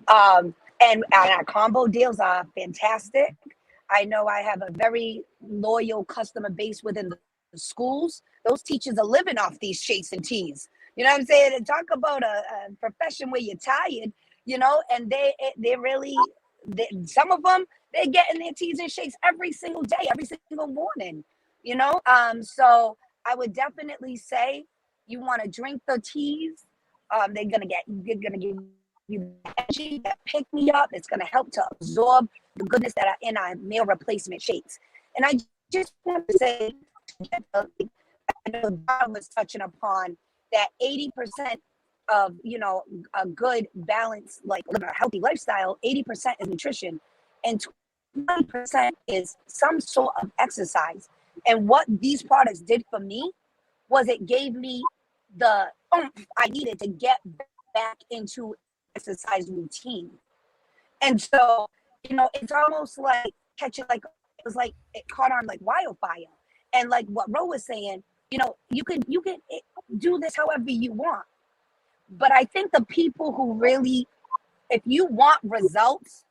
S6: And our combo deals are fantastic. I know I have a very loyal customer base within the schools. Those teachers are living off these shakes and teas. You know what I'm saying? And talk about a profession where you're tired, you know, and they really, some of them, they're getting their teas and shakes every single day, every single morning, you know? So I would definitely say you want to drink the teas. They're gonna give you energy, that pick me up. It's gonna help to absorb the goodness that are in our meal replacement shakes. And I just want to say, I know Bob was touching upon that 80% of, you know, a good balance, like living a healthy lifestyle, 80% is nutrition and 20% is some sort of exercise. And what these products did for me was it gave me the oomph I needed to get back into exercise routine. And so, you know, it's almost like catching, like, it was like it caught on like wildfire. And like what Ro was saying, you know, you can do this however you want. But I think the people who really, if you want results,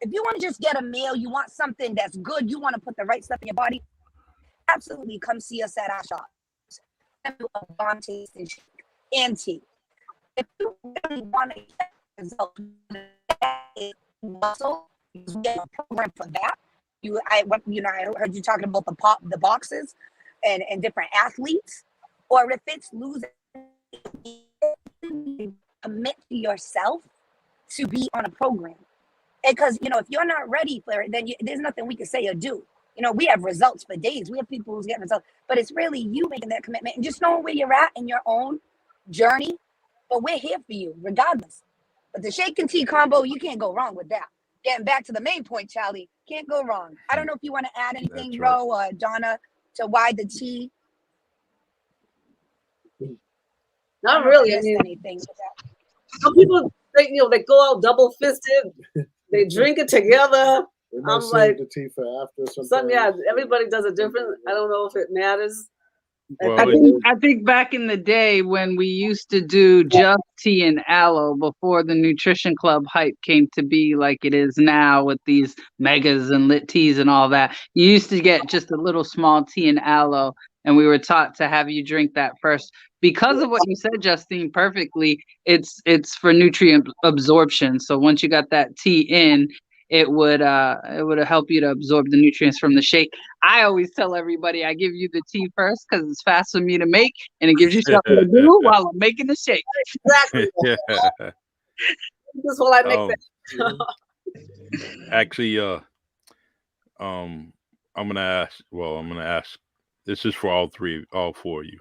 S6: if you want to just get a meal, you want something that's good, you want to put the right stuff in your body, absolutely come see us at our shops. A bomb tasting shake and tea. If you really want to get results, muscle, we have a program for that. I heard you talking about the boxes and different athletes, or if it's losing, commit to yourself to be on a program. Because, you know, if you're not ready for it, then there's nothing we can say or do. You know, we have results for days. We have people who's getting results, but it's really you making that commitment and just knowing where you're at in your own journey. But we're here for you regardless. But the shake and tea combo, you can't go wrong with that. Getting back to the main point, Charlie, can't go wrong. I don't know if you want to add anything,
S2: That's right.
S6: Ro or Donna, to why the tea.
S1: Not
S6: I
S1: really. I
S6: missed
S1: mean,
S6: anything with that.
S1: some people, they go out double fisted. They drink it together.
S4: They might
S1: I'm
S4: save
S1: like,
S4: the tea for after
S1: some, yeah,
S4: sometimes.
S1: everybody does it different. I don't know if it matters.
S2: Well,
S5: I think back in the day when we used to do just tea and aloe before the Nutrition Club hype came to be like it is now with these megas and lit teas and all that, you used to get just a little small tea and aloe, and we were taught to have you drink that first. Because of what you said, Justine, perfectly, it's for nutrient absorption. So once you got that tea in, it would help you to absorb the nutrients from the shake. I always tell everybody I give you the tea first because it's fast for me to make and it gives you something to do while I'm making the shake.
S1: Exactly. That's why I make that.
S2: actually, I'm gonna ask. Well, I'm gonna ask. This is for all four of you.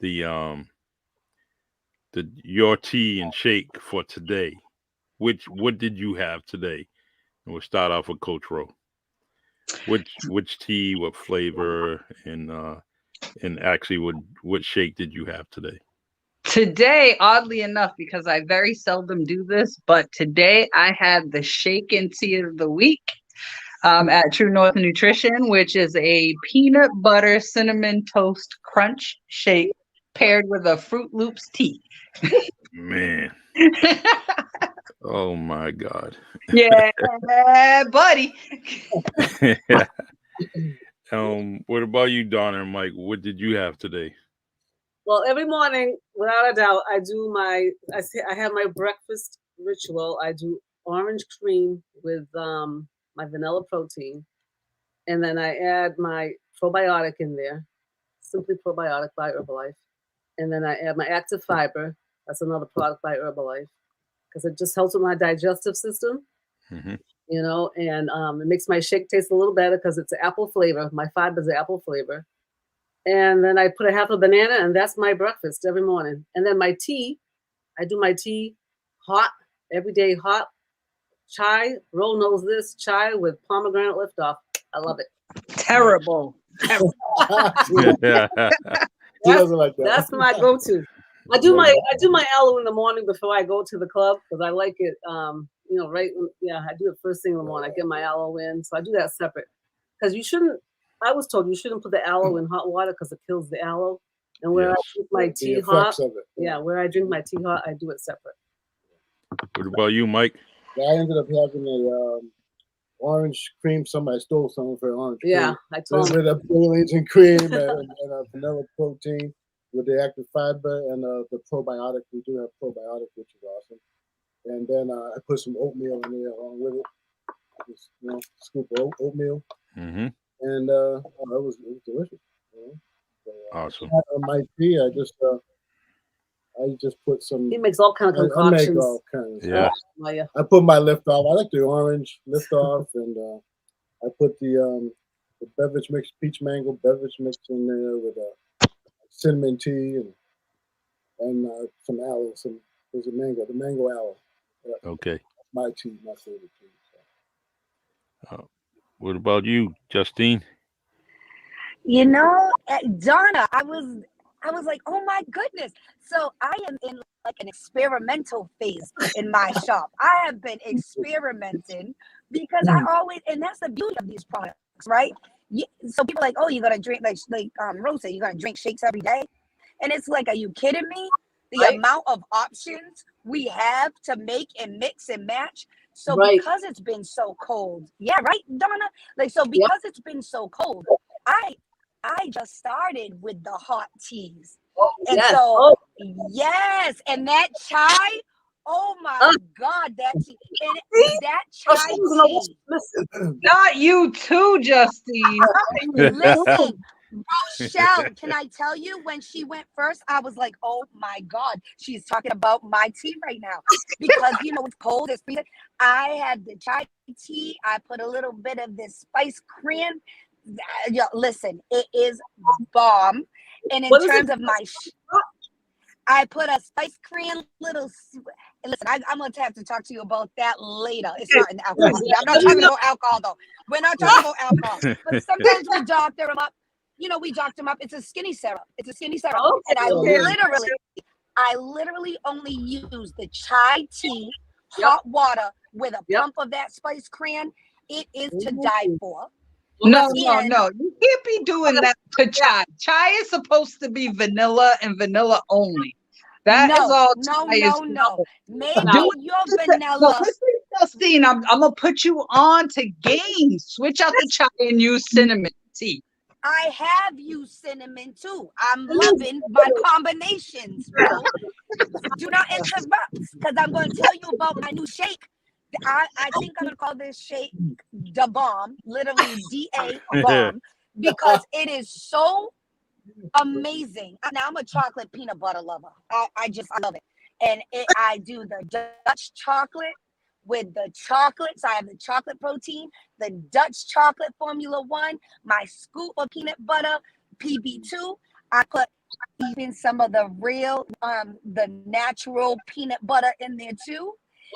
S2: The your tea and shake for today. What did you have today? And we'll start off with Coach Rowe. Which tea, what flavor, and actually what shake did you have today?
S5: Today, oddly enough, because I very seldom do this, but today I had the shake and tea of the week at True North Nutrition, which is a peanut butter cinnamon toast crunch shake paired with a Fruit Loops tea.
S2: Man. Oh my God.
S5: Yeah, buddy.
S2: What about you, Donna and Mike? What did you have today?
S1: Well, every morning, without a doubt, I have my breakfast ritual. I do orange cream with my vanilla protein, and then I add my probiotic in there, Simply Probiotic by Herbalife, and then I add my active fiber. That's another product by Herbalife because it just helps with my digestive system.
S2: Mm-hmm.
S1: You know, and it makes my shake taste a little better because it's apple flavor. My fiber is apple flavor. And then I put a half a banana, and that's my breakfast every morning. And then my tea, I do my tea hot, every day hot. Chai, Ro knows this, chai with pomegranate liftoff. I love it.
S5: Terrible.
S1: That's my go-to. I do my aloe in the morning before I go to the club because I like it. I do it first thing in the morning. I get my aloe in, so I do that separate because you shouldn't. I was told you shouldn't put the aloe in hot water because it kills the aloe. And where I drink my tea hot, where I drink my tea hot, I do it separate.
S2: What about you, Mike?
S4: I ended up having a orange cream. Somebody stole some for orange cream.
S1: Yeah, I told them.
S4: With a and cream and a vanilla protein with the active fiber and the probiotic. We do have probiotic, which is awesome. And then I put some oatmeal in there along with it. Just, scoop of oatmeal.
S2: Mm-hmm.
S4: And it was delicious. So,
S2: awesome.
S4: On my tea, I just put some.
S1: He makes all kinds of concoctions.
S4: I make all kinds.
S2: Yeah.
S4: I put my lift off. I like the orange lift off, and I put the beverage mix, peach mango beverage mix in there with cinnamon tea and some aloe. There's the mango aloe.
S2: Okay.
S4: My tea, my favorite tea. So.
S2: What about you, Justine?
S6: Donna, I was like, oh my goodness. So I am in like an experimental phase in my shop. I have been experimenting because I always, and that's the beauty of these products, right? So people are like, oh, you're gonna drink like Rose said, you're gonna drink shakes every day, and it's like, are you kidding me? The amount of options we have to make and mix and match. So because it's been so cold, Donna. Because it's been so cold, I just started with the hot teas, and and that chai. Oh my God, that tea, and that chai tea.
S5: Not you too, Justine.
S6: Listen, Rochelle, can I tell you, when she went first, I was like, oh my God, she's talking about my tea right now. Because, it's cold, it's freezing. I had the chai tea. I put a little bit of this spice cream. Listen, it is bomb. And in terms of my... I put a spice cream, little... Listen, I'm going to have to talk to you about that later. It's not an alcohol. I'm not talking about alcohol, though. We're not talking about alcohol. But sometimes we doctor them up. We doctor them up. It's a skinny syrup. And I I literally only use the chai tea,
S1: Yep.
S6: hot water with a
S1: Yep.
S6: pump of that spice crayon. It is to die for.
S5: No,
S6: And
S5: no. You can't be doing that to chai. Chai is supposed to be vanilla and vanilla only. That is all chai is.
S6: no. Maybe
S5: Do
S6: your
S5: No,
S6: vanilla.
S5: listen, Justine, I'm gonna put you on to games. Switch out the chai and use cinnamon tea.
S6: I have used cinnamon too. I'm loving my combinations, bro. Do not interrupt, because I'm going to tell you about my new shake. I think I'm going to call this shake Da Bomb, literally DA Bomb, because it is so amazing. Now I'm a chocolate peanut butter lover. I love it. And I do the Dutch chocolate with the chocolates. I have the chocolate protein, the Dutch chocolate Formula 1, my scoop of peanut butter, PB2. I put even some of the real, the natural peanut butter in there too.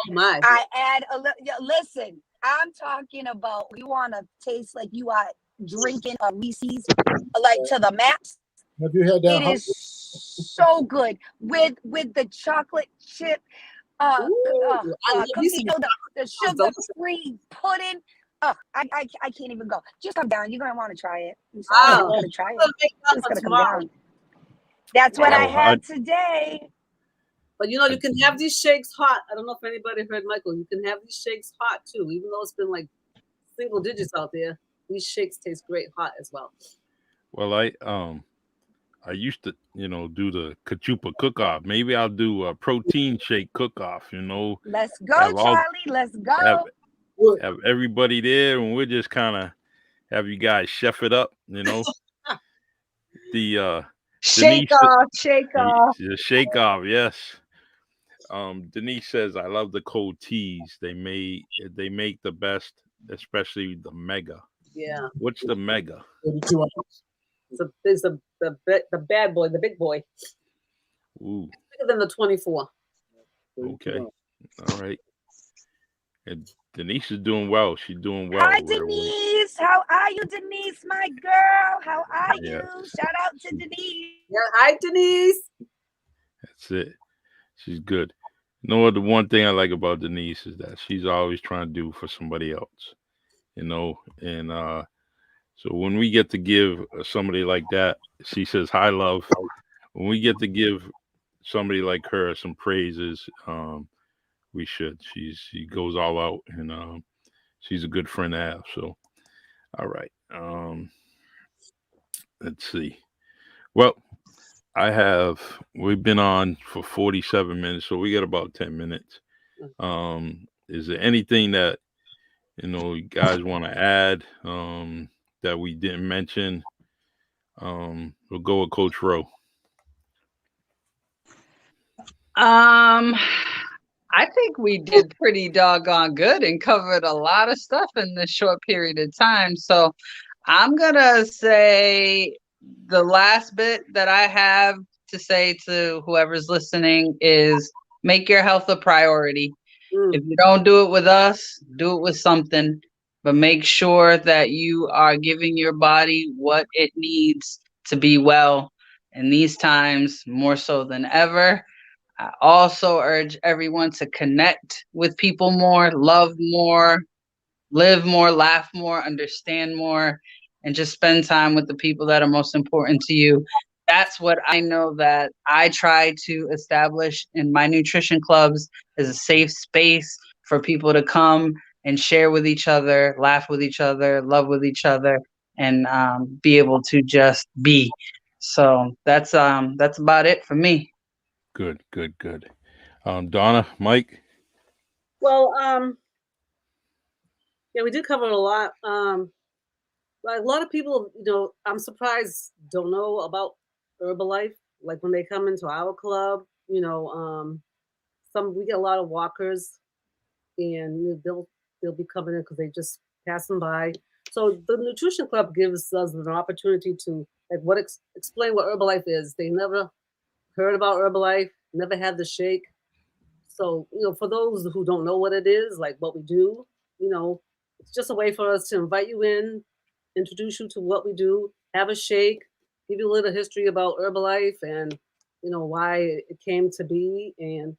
S1: Oh my.
S6: I add a little, listen, I'm talking about, you want to taste like you are drinking a Reese's, like to the max.
S4: Have you had that?
S6: It is so good with the chocolate chip, cookie dough, the sugar-free pudding. I can't even go. Just come down. You're gonna want to try it. I'm sorry. You're gonna try it. It's gonna come down. That's what I had today.
S1: But you can have these shakes hot. I don't know if anybody heard Michael. You can have these shakes hot too, even though it's been like single digits out there. These shakes taste great hot as well.
S2: Well, I used to, do the Kachupa cook-off. Maybe I'll do a protein shake cook-off,
S6: Let's go, Charlie. Let's go.
S2: Have everybody there, and we'll just kind of have you guys chef it up, The
S5: Shake off.
S2: The shake off, yes. Denise says, I love the cold teas. They make the best, especially the mega.
S1: Yeah.
S2: What's the mega?
S4: 32 ounces.
S1: It's the bad boy, the big boy.
S2: Ooh.
S1: Bigger than the 24.
S2: Okay. All right. And Denise is doing well. She's doing well.
S6: Hi, Denise. How are you, Denise, my girl? How are you? Shout out to Denise.
S1: Yeah. Hi, Denise.
S2: That's it. She's good. The one thing I like about Denise is that she's always trying to do for somebody else, and so when we get to give somebody like that, she says, hi, love. When we get to give somebody like her some praises, we should. She goes all out, and she's a good friend to have. So, all right. Let's see. Well, we've been on for 47 minutes, so we got about 10 minutes. Is there anything that, you guys want to add that we didn't mention? We'll go with Coach Rowe.
S5: I think we did pretty doggone good and covered a lot of stuff in this short period of time. So I'm going to say the last bit that I have to say to whoever's listening is make your health a priority. If you don't do it with us, do it with something, but make sure that you are giving your body what it needs to be well in these times more so than ever. I also urge everyone to connect with people more, love more, live more, laugh more, understand more, and just spend time with the people that are most important to you. That's what I know that I try to establish in my nutrition clubs, is a safe space for people to come and share with each other, laugh with each other, love with each other, and be able to just be. So that's about it for me.
S2: Good. Donna, Mike.
S1: Well, yeah, we did cover a lot. Like a lot of people, I'm surprised don't know about Herbalife. Like when they come into our club, we get a lot of walkers, and they'll be coming in because they just passing by. So the nutrition club gives us an opportunity to explain what Herbalife is. They never heard about Herbalife, never had the shake. So for those who don't know what it is, like what we do, it's just a way for us to invite you in, introduce you to what we do, have a shake, give you a little history about Herbalife, and why it came to be. And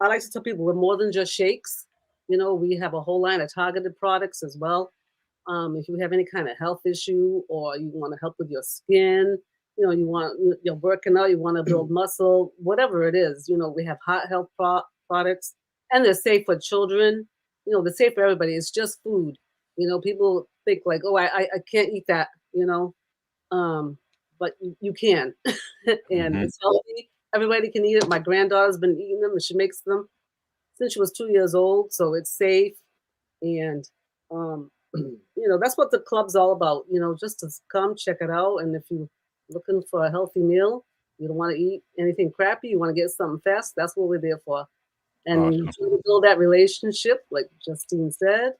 S1: I like to tell people we're more than just shakes. We have a whole line of targeted products as well. If you have any kind of health issue or you want to help with your skin, you're working out, you want to build muscle, whatever it is, we have heart health products, and they're safe for children. They're safe for everybody. It's just food. People think like, oh, I can't eat that, but you can, and it's healthy. Everybody can eat it. My granddaughter's been eating them, and she makes them since she was 2 years old, so it's safe. And that's what the club's all about. Just to come check it out. And if you're looking for a healthy meal, you don't want to eat anything crappy, you want to get something fast, that's what we're there for. And
S2: Awesome.
S1: you try to build that relationship, like Justine said,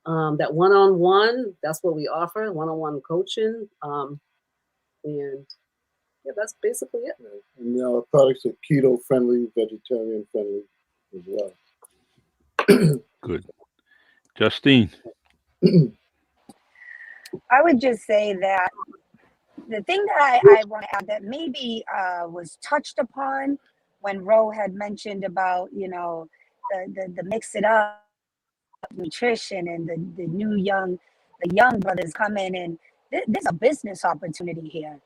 S1: that one-on-one, that's what we offer, one-on-one coaching. And yeah, that's basically it.
S4: And our products are keto friendly, vegetarian friendly as well.
S2: Good. Justine.
S6: I would just say that the thing that I want to add that maybe was touched upon when Ro had mentioned about, the mix it up nutrition and the young brothers come in, and there's a business opportunity here.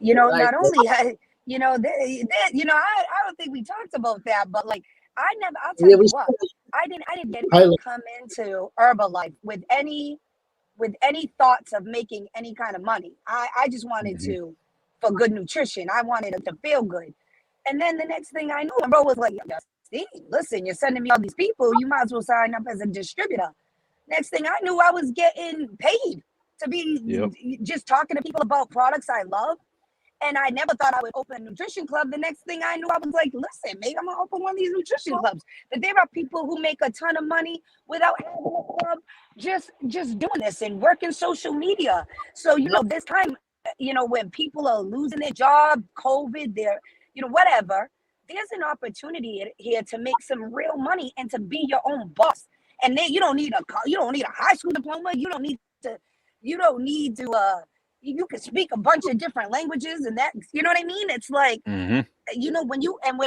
S1: Right.
S6: Not only, I don't think we talked about that, but like, I'll tell
S1: Yeah,
S6: you
S1: we
S6: what, I didn't get
S4: Highlight.
S6: come into Herbalife with any thoughts of making any kind of money. I just wanted to, for good nutrition. I wanted it to feel good. And then the next thing I knew, and bro was like, Justine, listen, you're sending me all these people. You might as well sign up as a distributor. Next thing I knew, I was getting paid to be just talking to people about products I love. And I never thought I would open a nutrition club. The next thing I knew, I was like, listen, maybe I'm going to open one of these nutrition clubs. But there are people who make a ton of money without having a club, just doing this and working social media. So, this time, when people are losing their job, COVID, they're, whatever, there's an opportunity here to make some real money and to be your own boss. And then you don't need a high school diploma. You don't need to, you can speak a bunch of different languages, and that, you know what I mean? It's like, when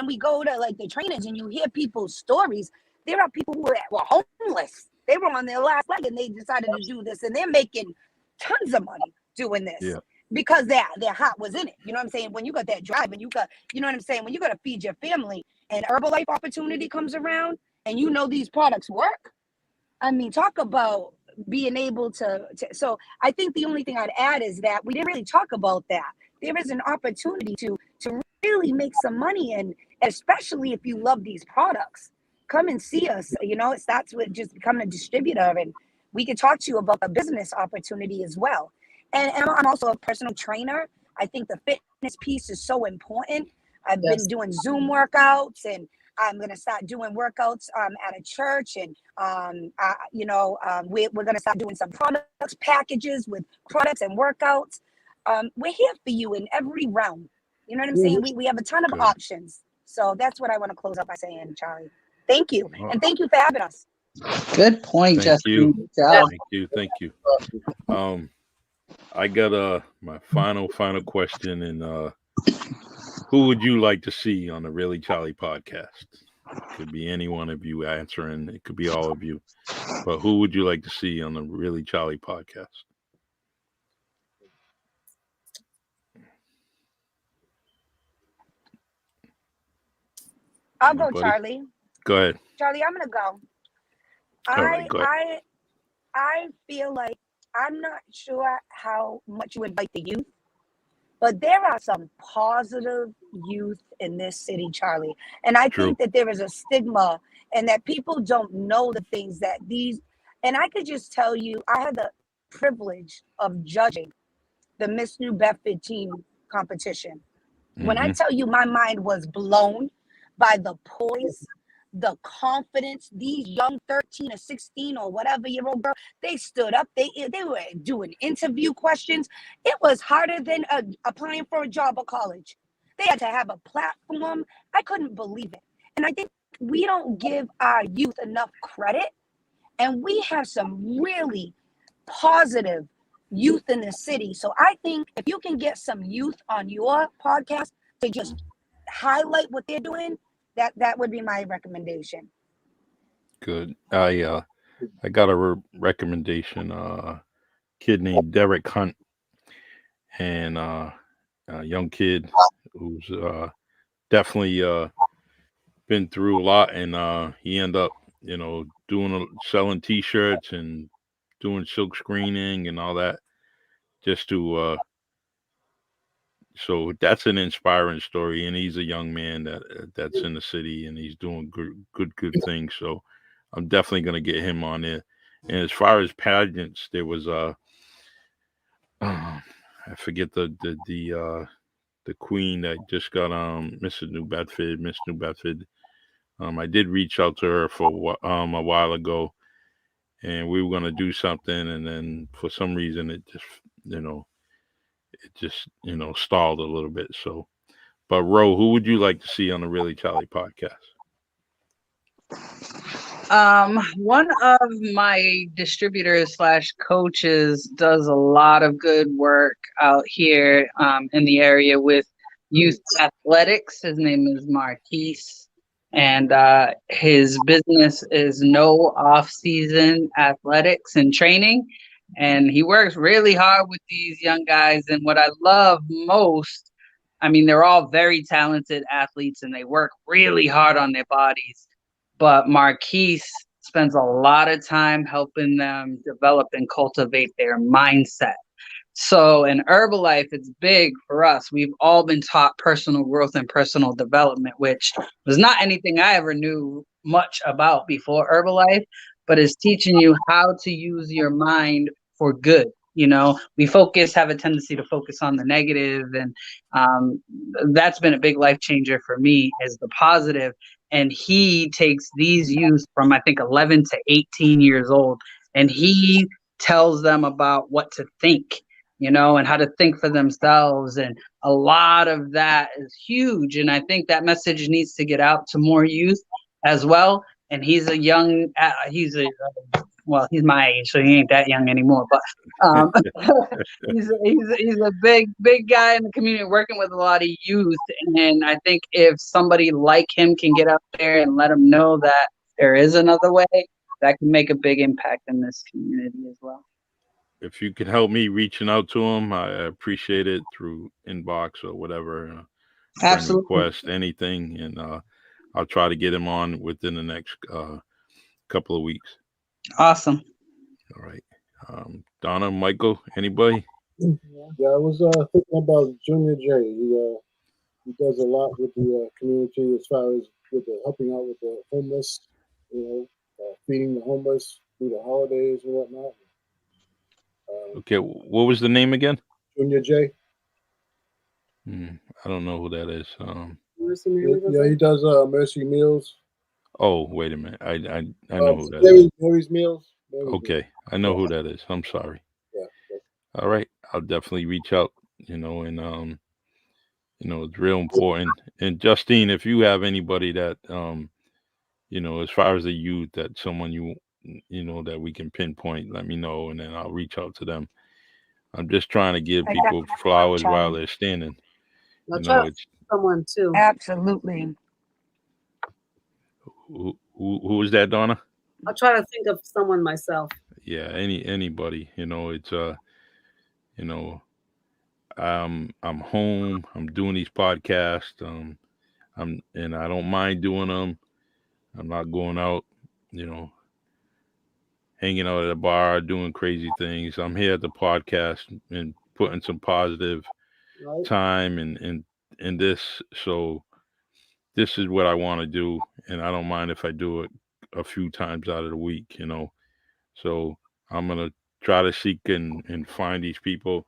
S6: we go to like the trainings and you hear people's stories, there are people who were homeless. They were on their last leg and they decided to do this, and they're making tons of money doing this because their heart was in it. You know what I'm saying? When you got that drive and you got, when you got to feed your family and Herbalife opportunity comes around and these products work. I mean, talk about being able to. So I think the only thing I'd add is that we didn't really talk about that. There is an opportunity to really make some money, and especially if you love these products, come and see us. It starts with just becoming a distributor, and we can talk to you about a business opportunity as well. And I'm also a personal trainer. I think the fitness piece is so important. I've been doing Zoom workouts, and I'm going to start doing workouts at a church, and we're going to start doing some products packages with products and workouts. We're here for you in every realm. You know what I'm saying? We have a ton of options. So that's what I want to close up by saying, Charlie. Thank you, and thank you for having us.
S5: Good point, Justine.
S2: Thank you. I got my final question, and who would you like to see on the Really Charlie podcast? It could be any one of you answering. It could be all of you. But who would you like to see on the Really Charlie podcast?
S6: I'll go, Charlie.
S2: Go ahead.
S6: Charlie, I'm going to go.
S2: Go ahead.
S6: I feel like I'm not sure how much you invite the youth, but there are some positive youth in this city, Charlie. And I think that there is a stigma and that people don't know the things that and I could just tell you, I had the privilege of judging the Miss New Bedford team competition. When I tell you my mind was blown by the poise, the confidence, these young 13 or 16 or whatever year old girl, they stood up, they were doing interview questions. It was harder than applying for a job or college. They had to have a platform. I couldn't believe it. And I think we don't give our youth enough credit. And we have some really positive youth in the city. So I think if you can get some youth on your podcast to just highlight what they're doing, that would be my recommendation.
S2: Good. I got a recommendation. Kid named Derek Hunt, and a young kid who's definitely been through a lot, and he ended up, doing selling T-shirts and doing silk screening and all that, just to so that's an inspiring story, and he's a young man that's in the city, and he's doing good things. So I'm definitely gonna get him on there. And as far as pageants, there was I forget the queen that just got Mrs. New Bedford, Miss New Bedford. I did reach out to her for a while ago, and we were gonna do something, and then for some reason you know stalled a little bit. So, but Ro, who would you like to see on the Really Charlie podcast?
S5: One of my distributors slash coaches does a lot of good work out here in the area with youth athletics. His name is Marquise, and his business is No Off Season Athletics and Training. And he works really hard with these young guys. And what I love most, I mean, they're all very talented athletes and they work really hard on their bodies. But Marquise spends a lot of time helping them develop and cultivate their mindset. So in Herbalife, it's big for us. We've all been taught personal growth and personal development, which was not anything I ever knew much about before Herbalife, but is teaching you how to use your mind for good. We have a tendency to focus on the negative, and that's been a big life changer for me, is the positive. And he takes these youth from, I think, 11 to 18 years old, and he tells them about what to think, and how to think for themselves. And a lot of that is huge. And I think that message needs to get out to more youth as well. And he's he's my age, so he ain't that young anymore. But he's a big guy in the community, working with a lot of youth. And I think if somebody like him can get out there and let them know that there is another way, that can make a big impact in this community as well.
S2: If you could help me reaching out to him, I appreciate it, through inbox or whatever, friend
S5: Absolutely.
S2: request, anything, and I'll try to get him on within the next couple of weeks.
S5: Awesome.
S2: All right. Donna, Michael, anybody?
S4: Yeah, I was thinking about Junior J. He does a lot with the community as far as with helping out with the homeless, feeding the homeless through the holidays and whatnot.
S2: Okay, what was the name again?
S4: Junior J.
S2: I don't know who that is.
S4: Yeah, he does Mercy Meals.
S2: Oh, wait a minute. I know who that is.
S4: Mary's Meals.
S2: Okay, I know who that is. I'm sorry.
S4: Yeah.
S2: All right, I'll definitely reach out. And it's real important. And Justine, if you have anybody that as far as the youth, that someone that we can pinpoint, let me know, and then I'll reach out to them. I'm just trying to give people flowers while they're standing.
S1: It's someone too.
S6: Absolutely.
S2: Who is that, Donna?
S1: I'll try to think of someone myself.
S2: Yeah, anybody. It's I'm home. I'm doing these podcasts. And I don't mind doing them. I'm not going out, hanging out at a bar, doing crazy things. I'm here at the podcast and putting some positive time in this. So this is what I want to do, and I don't mind if I do it a few times out of the week. So I'm gonna try to seek and find these people.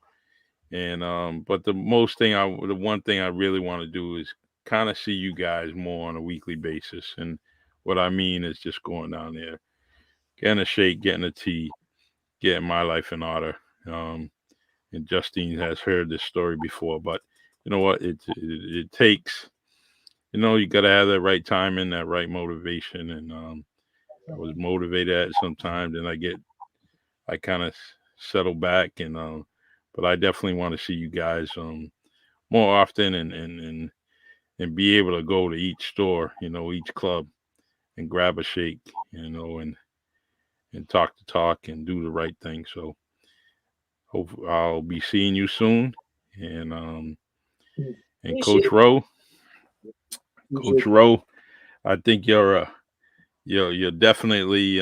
S2: And but the one thing I really want to do is kind of see you guys more on a weekly basis. And what I mean is just going down there, getting a shake, getting a tea, getting my life in order. And Justine has heard this story before, but you know what? It takes, you got to have that right timing, that right motivation. And I was motivated at it sometimes, and I kind of settle back. But I definitely want to see you guys more often, and and be able to go to each store, each club, and grab a shake, and talk the talk and do the right thing. So hope I'll be seeing you soon. And
S1: Appreciate
S2: Coach Rowe, I think you're definitely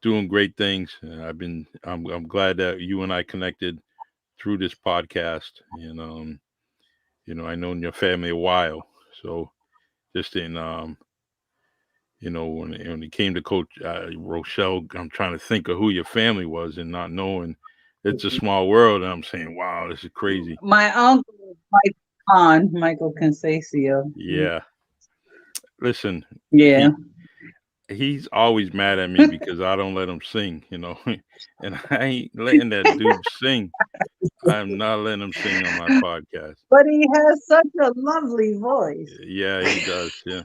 S2: doing great things. And I'm glad that you and I connected through this podcast. And I known your family a while, so just in when it came to Coach Rochelle, I'm trying to think of who your family was and not knowing. It's a small world, and I'm saying, wow, this is crazy.
S5: My uncle, Michael Consacio.
S2: Yeah. Listen,
S5: Yeah.
S2: he's always mad at me because I don't let him sing, and I ain't letting that dude sing. I'm not letting him sing on my podcast.
S5: But he has such a lovely voice.
S2: Yeah, he does. Yeah.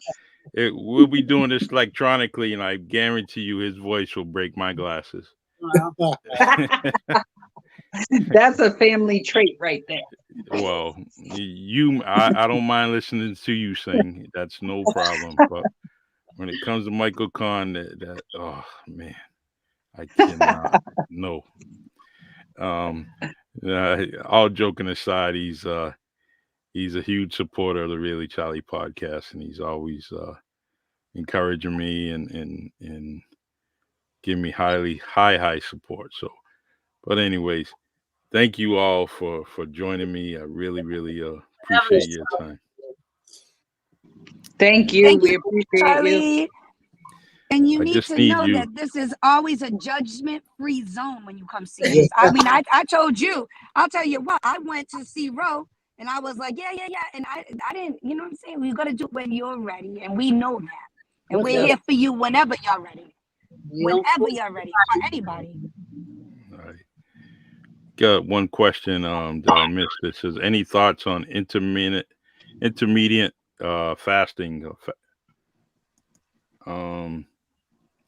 S2: We'll be doing this electronically, and I guarantee you his voice will break my glasses.
S1: Wow.
S5: That's a family trait right there.
S2: Well, I don't mind listening to you sing. That's no problem. But when it comes to Michael Kahn, oh man, I cannot. No. All joking aside, he's a huge supporter of the Really Charlie podcast, and he's always encouraging me and giving me high support. So, but anyways, thank you all for joining me. I really appreciate your time.
S5: Thank you.
S6: Thank
S5: We
S6: you,
S5: appreciate
S6: Charlie.
S5: you.
S6: And you
S2: I
S6: need
S2: just
S6: to
S2: need
S6: know
S2: you.
S6: that this is always a judgment-free zone when you come see us. I mean, I told you, I'll tell you what, I went to see Ro and I was like, yeah. And I didn't, you know what I'm saying? We got to do it when you're ready. And we know that. And we're here for you whenever you're ready. Whenever you're ready for anybody.
S2: All right. Got one question that I missed. It says, any thoughts on intermediate fasting?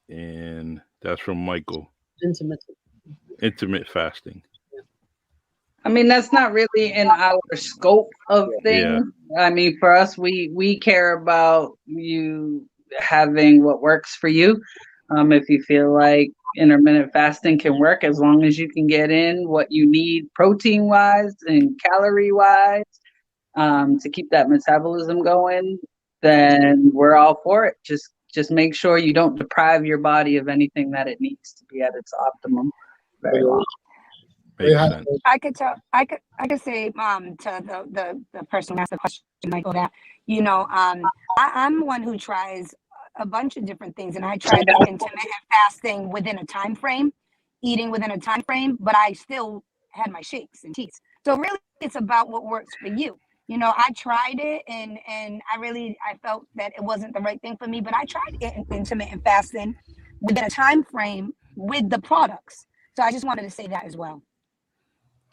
S2: And that's from Michael. Intermittent fasting.
S5: I mean, that's not really in our scope of things. Yeah. I mean, for us, we care about you having what works for you. If you feel like intermittent fasting can work, as long as you can get in what you need protein wise and calorie wise to keep that metabolism going, then we're all for it. Just make sure you don't deprive your body of anything that it needs to be at its optimum very long.
S6: I could say to the person who asked the question, Michael, that I'm one who tries a bunch of different things, and I tried the intermittent fasting within a time frame, eating within a time frame, but I still had my shakes and teas. So really, it's about what works for you. I tried it, and I felt that it wasn't the right thing for me, but I tried intermittent fasting within a time frame with the products. So I just wanted to say that as well.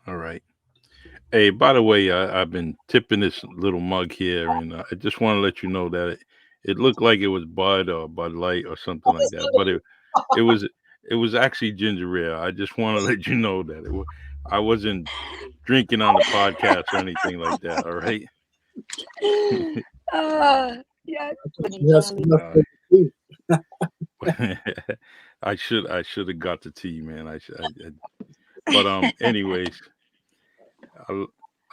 S2: All right. Hey, by the way, I've been tipping this little mug here, and I just want to let you know that it looked like it was Bud or Bud Light or something like that, but it was actually ginger ale. I just want to let you know that I wasn't drinking on the podcast or anything like that. All right.
S6: Yeah.
S2: I should have got the tea, man. But anyways, I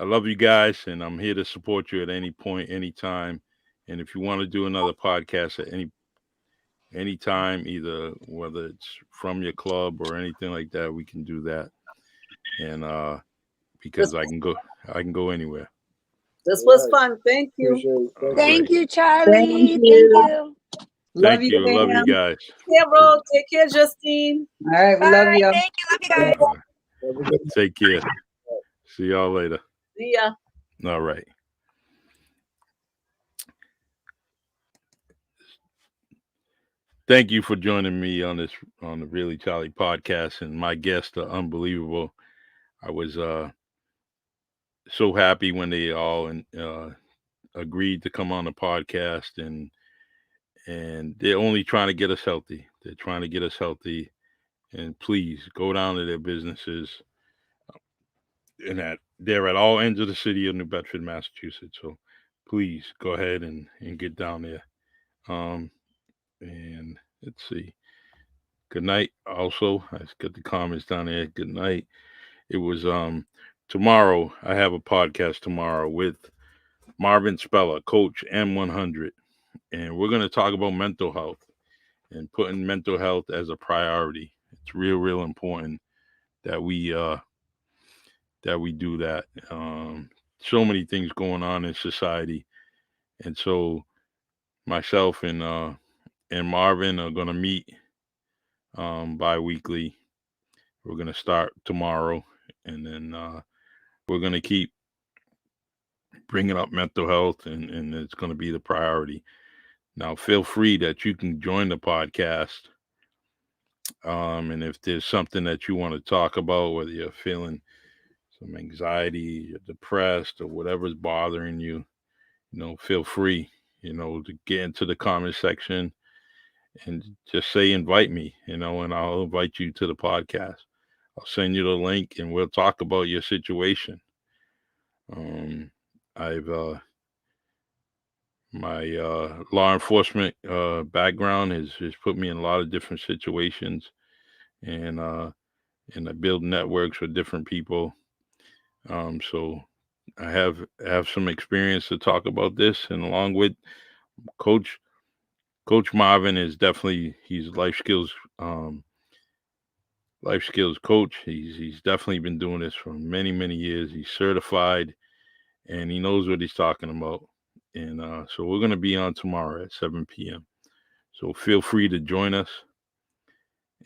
S2: love you guys, and I'm here to support you at any point, anytime. And if you want to do another podcast at any time, either whether it's from your club or anything like that, we can do that. And because I can go anywhere.
S1: This was fun. Thank you.
S6: Thank you, Charlie. Thank you.
S5: Love you.
S2: Love you guys.
S1: Take care, bro. Take care, Justine.
S5: All right, we love you.
S6: Thank you. Love you guys.
S2: Take care. See y'all later.
S1: See ya.
S2: All right. Thank you for joining me on the Really Charlie podcast, and my guests are unbelievable. I was so happy when they all agreed to come on the podcast, and they're only trying to get us healthy. They're trying to get us healthy, and please go down to their businesses, and that they're at all ends of the city of New Bedford, Massachusetts. So please go ahead and get down there. And let's see. Good night. Also, I just got the comments down there. Good night. It was tomorrow. I have a podcast tomorrow with Marvin Speller, Coach M100, and we're gonna talk about mental health and putting mental health as a priority. It's real important that we do that. So many things going on in society, and so myself and Marvin are gonna meet bi-weekly. We're gonna start tomorrow, and then we're gonna keep bringing up mental health, and it's gonna be the priority. Now, feel free that you can join the podcast. And if there's something that you want to talk about, whether you're feeling some anxiety, you're depressed, or whatever's bothering you, feel free, to get into the comment section and just say, invite me, and I'll invite you to the podcast. I'll send you the link and we'll talk about your situation. I've, my law enforcement background has put me in a lot of different situations, and I build networks with different people. So I have some experience to talk about this, and along with Coach Marvin is definitely he's life skills coach. He's definitely been doing this for many years. He's certified, and he knows what he's talking about. And so we're gonna be on tomorrow at 7 p.m. So feel free to join us.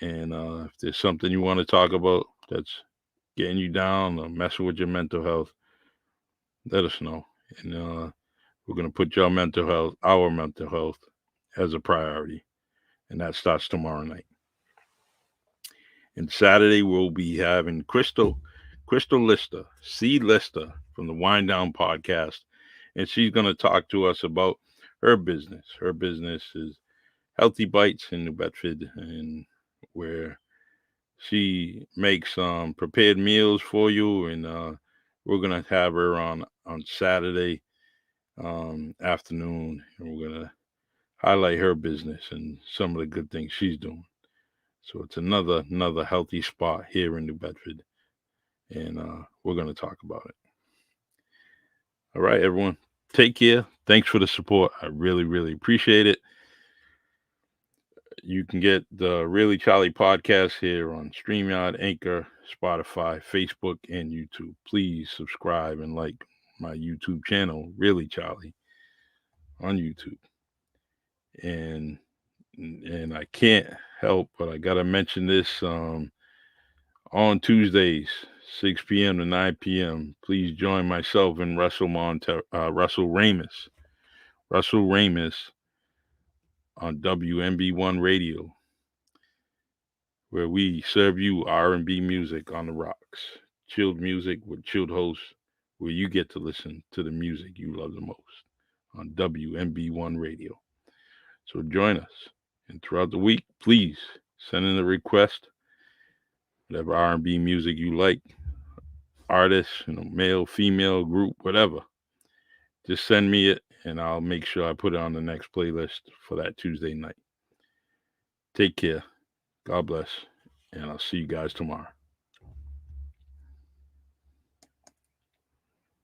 S2: And if there's something you want to talk about that's getting you down or messing with your mental health, let us know. And we're going to put our mental health as a priority. And that starts tomorrow night. And Saturday, we'll be having Crystal Lister, C. Lister from the Wind Down podcast. And she's going to talk to us about her business. Her business is Healthy Bites in New Bedford, and where she makes prepared meals for you. And we're going to have her on Saturday afternoon, and we're going to highlight her business and some of the good things she's doing. So it's another healthy spot here in New Bedford, and we're going to talk about it. All right, everyone, take care. Thanks for the support. I really appreciate it. You can get the Really Charlie podcast here on StreamYard, Anchor, Spotify, Facebook, and YouTube. Please subscribe and like my YouTube channel, Really Charlie, on YouTube. And I can't help but I gotta mention this on Tuesdays, 6 p.m. to 9 p.m. Please join myself and Russell Ramus on WMB1 Radio, where we serve you R&B music on the rocks, chilled music with chilled hosts, where you get to listen to the music you love the most on WMB1 Radio. So join us. And throughout the week, please send in a request, whatever R&B music you like, artist, male, female, group, whatever. Just send me it, and I'll make sure I put it on the next playlist for that Tuesday night. Take care. God bless, and I'll see you guys tomorrow.